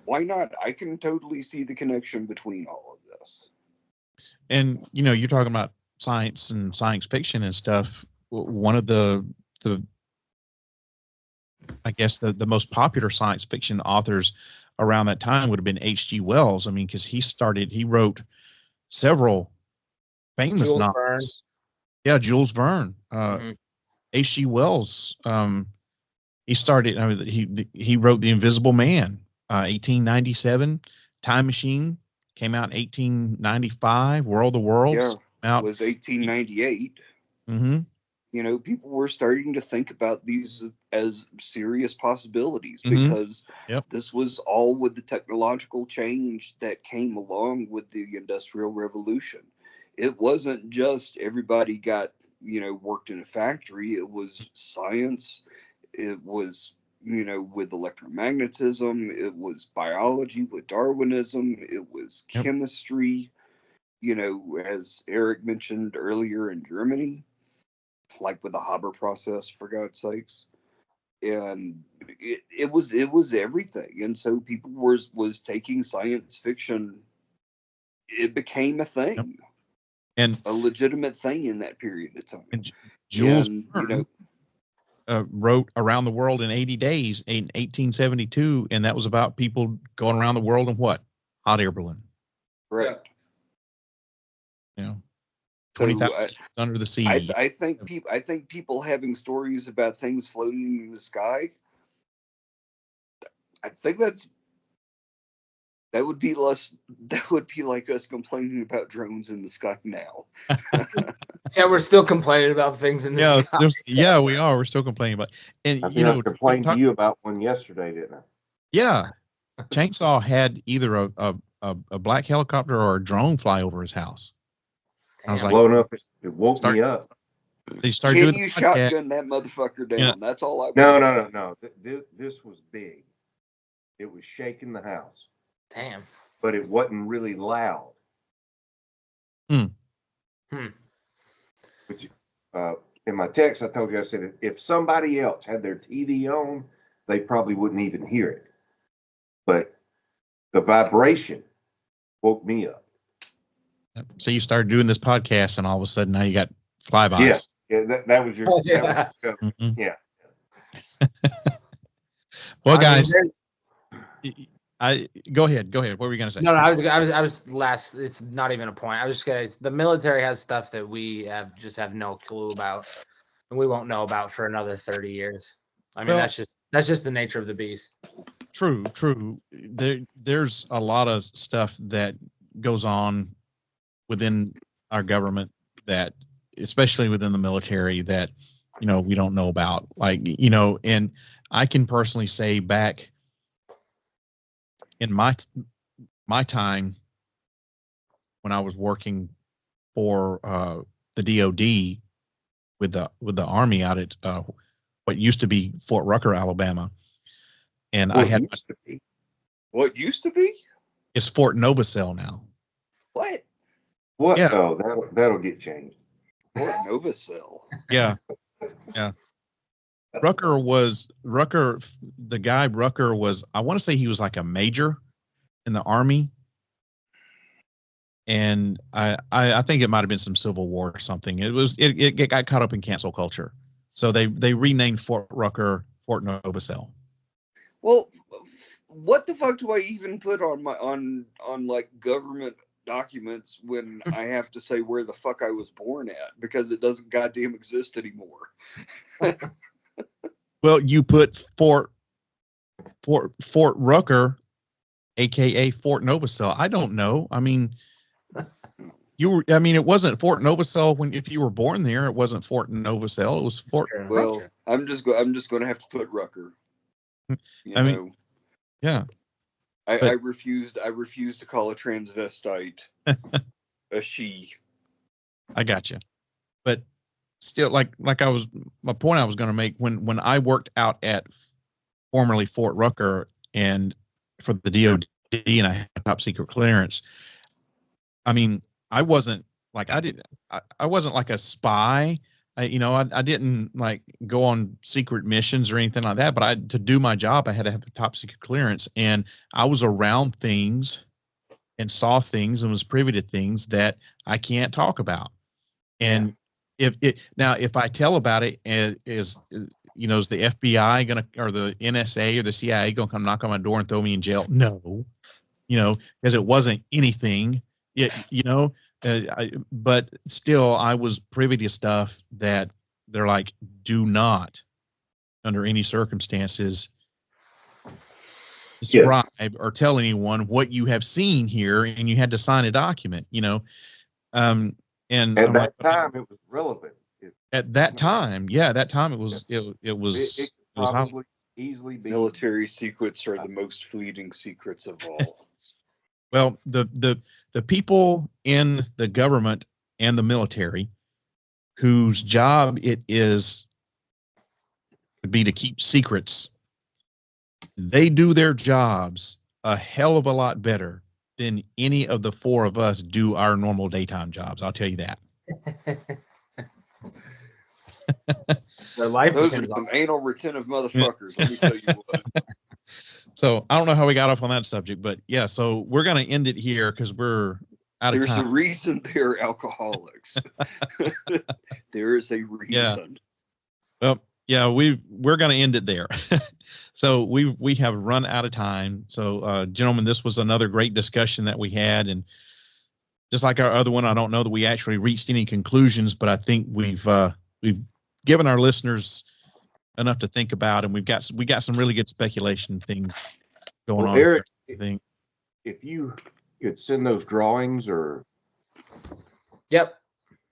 why not? I can totally see the connection between all of this. And, you're talking about science and science fiction and stuff. One of the I guess the most popular science fiction authors around that time would have been H.G. Wells. I mean, because he wrote several famous Jules novels. Verne. Yeah, Jules Verne. H.G. Wells. He started. He wrote The Invisible Man. 1897. Time Machine came out in 1895. World of Worlds out was 1898. Mm-hmm. You know, people were starting to think about these as serious possibilities Mm-hmm. because this was all with the technological change that came along with the Industrial Revolution. It wasn't just everybody got, you know, worked in a factory. It was science. It was, you know, with electromagnetism. It was biology with Darwinism. It was chemistry, you know, as Eric mentioned earlier in Germany, like with the Haber process, for God's sakes. And it was everything. And so people was taking science fiction. It became a thing. And a legitimate thing in that period of time. And Jules Verne, wrote Around the World in 80 Days in 1872, and that was about people going around the world in what? Hot air balloon. Right. Yeah. 20,000 under the sea. I think people having stories about things floating in the sky, I think that would be like us complaining about drones in the sky now. Yeah, we're still complaining about things in the sky. Yeah, we are. We're still complaining about. And I complained to you about one yesterday, didn't I? Yeah, Chainsaw had either a black helicopter or a drone fly over his house. Damn. I was like, blown up. It woke me up. They started Can doing you shotgun that motherfucker down? Yeah. That's all I. No. This was big. It was shaking the house. Damn. But it wasn't really loud. Which, in my text, I told you, I said, if somebody else had their TV on, they probably wouldn't even hear it. But the vibration woke me up. So you started doing this podcast, and all of a sudden now you got flybys. Yeah, that was your. That was your yeah. Well, guys, go ahead. What were you gonna say? No, I was last. It's not even a point. I was just gonna. The military has stuff that we have no clue about, and we won't know about for another 30 years. I mean, that's just the nature of the beast. True. There's a lot of stuff that goes on within our government, that especially within the military, that we don't know about. Like, and I can personally say, back in my time when I was working for the DOD with the Army out at what used to be Fort Rucker, Alabama, and What used to be? It's Fort Novacell now. What? Yeah. Oh, that'll get changed. Fort Novacell. Yeah. Rucker, the guy Rucker was, I want to say he was like a major in the Army. And I think it might have been some Civil War or something. It got caught up in cancel culture. So they renamed Fort Rucker Fort Novacell. Well, what the fuck do I even put on my on like government documents when I have to say where the fuck I was born at, because it doesn't goddamn exist anymore? Well, you put Fort Rucker, aka Fort Novacell. I don't know. I mean, it wasn't Fort Novacell if you were born there. It wasn't Fort Novacell. It was Fort. Well, Rucker. I'm just going to have to put Rucker. Yeah. I refused to call a transvestite a she. I got you. But still, my point I was going to make, when I worked out at formerly Fort Rucker and for the DOD, and I had top secret clearance, I mean, I wasn't like a spy. I didn't like go on secret missions or anything like that, but to do my job, I had to have a top secret clearance, and I was around things and saw things and was privy to things that I can't talk about. And if I tell about it, is the FBI or the NSA or the CIA gonna come knock on my door and throw me in jail? No, because it wasn't anything. But still, I was privy to stuff that they're like, do not, under any circumstances, describe or tell anyone what you have seen here, and you had to sign a document, and At that time, it was relevant. At that time, it was it was It it was how, probably easily be Military secrets are the most fleeting secrets of all. well, the people in the government and the military whose job it is to be to keep secrets, they do their jobs a hell of a lot better than any of the four of us do our normal daytime jobs. I'll tell you that. Their life Those are depends some on anal retentive motherfuckers. Let me tell you what. So I don't know how we got off on that subject, but yeah, so we're going to end it here because we're out of There's a time. reason they're alcoholics. There is a reason. Well, yeah, we're going to end it there. So we have run out of time. So gentlemen, this was another great discussion that we had, and just like our other one, I don't know that we actually reached any conclusions, but I think we've given our listeners enough to think about, and we got some really good speculation things going on. Eric, I think if you could send those drawings, or Yep.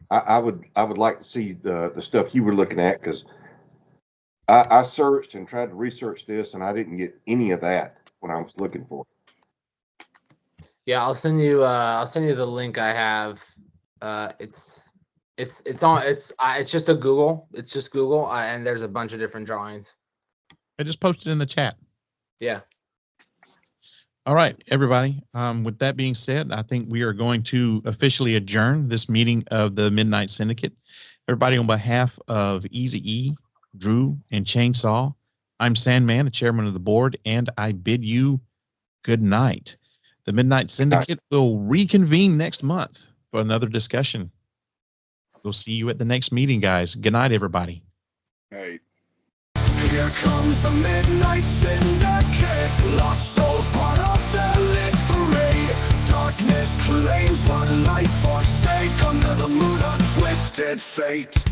I would like to see the stuff you were looking at, because I searched and tried to research this, and I didn't get any of that when I was looking for it. Yeah, I'll send you the link I have. It's just a Google. It's just Google, and there's a bunch of different drawings. I just posted in the chat. Yeah. All right, everybody. With that being said, I think we are going to officially adjourn this meeting of the Midnight Syndicate. Everybody, on behalf of Easy E, Drew, and Chainsaw, I'm Sandman, the chairman of the board, and I bid you good night. The Midnight Syndicate will reconvene next month for another discussion. We'll see you at the next meeting, guys. Good night, everybody. Hey. Here comes the Midnight Syndicate, lost souls part of their lit parade. Darkness claims one life forsake under the moon of twisted fate.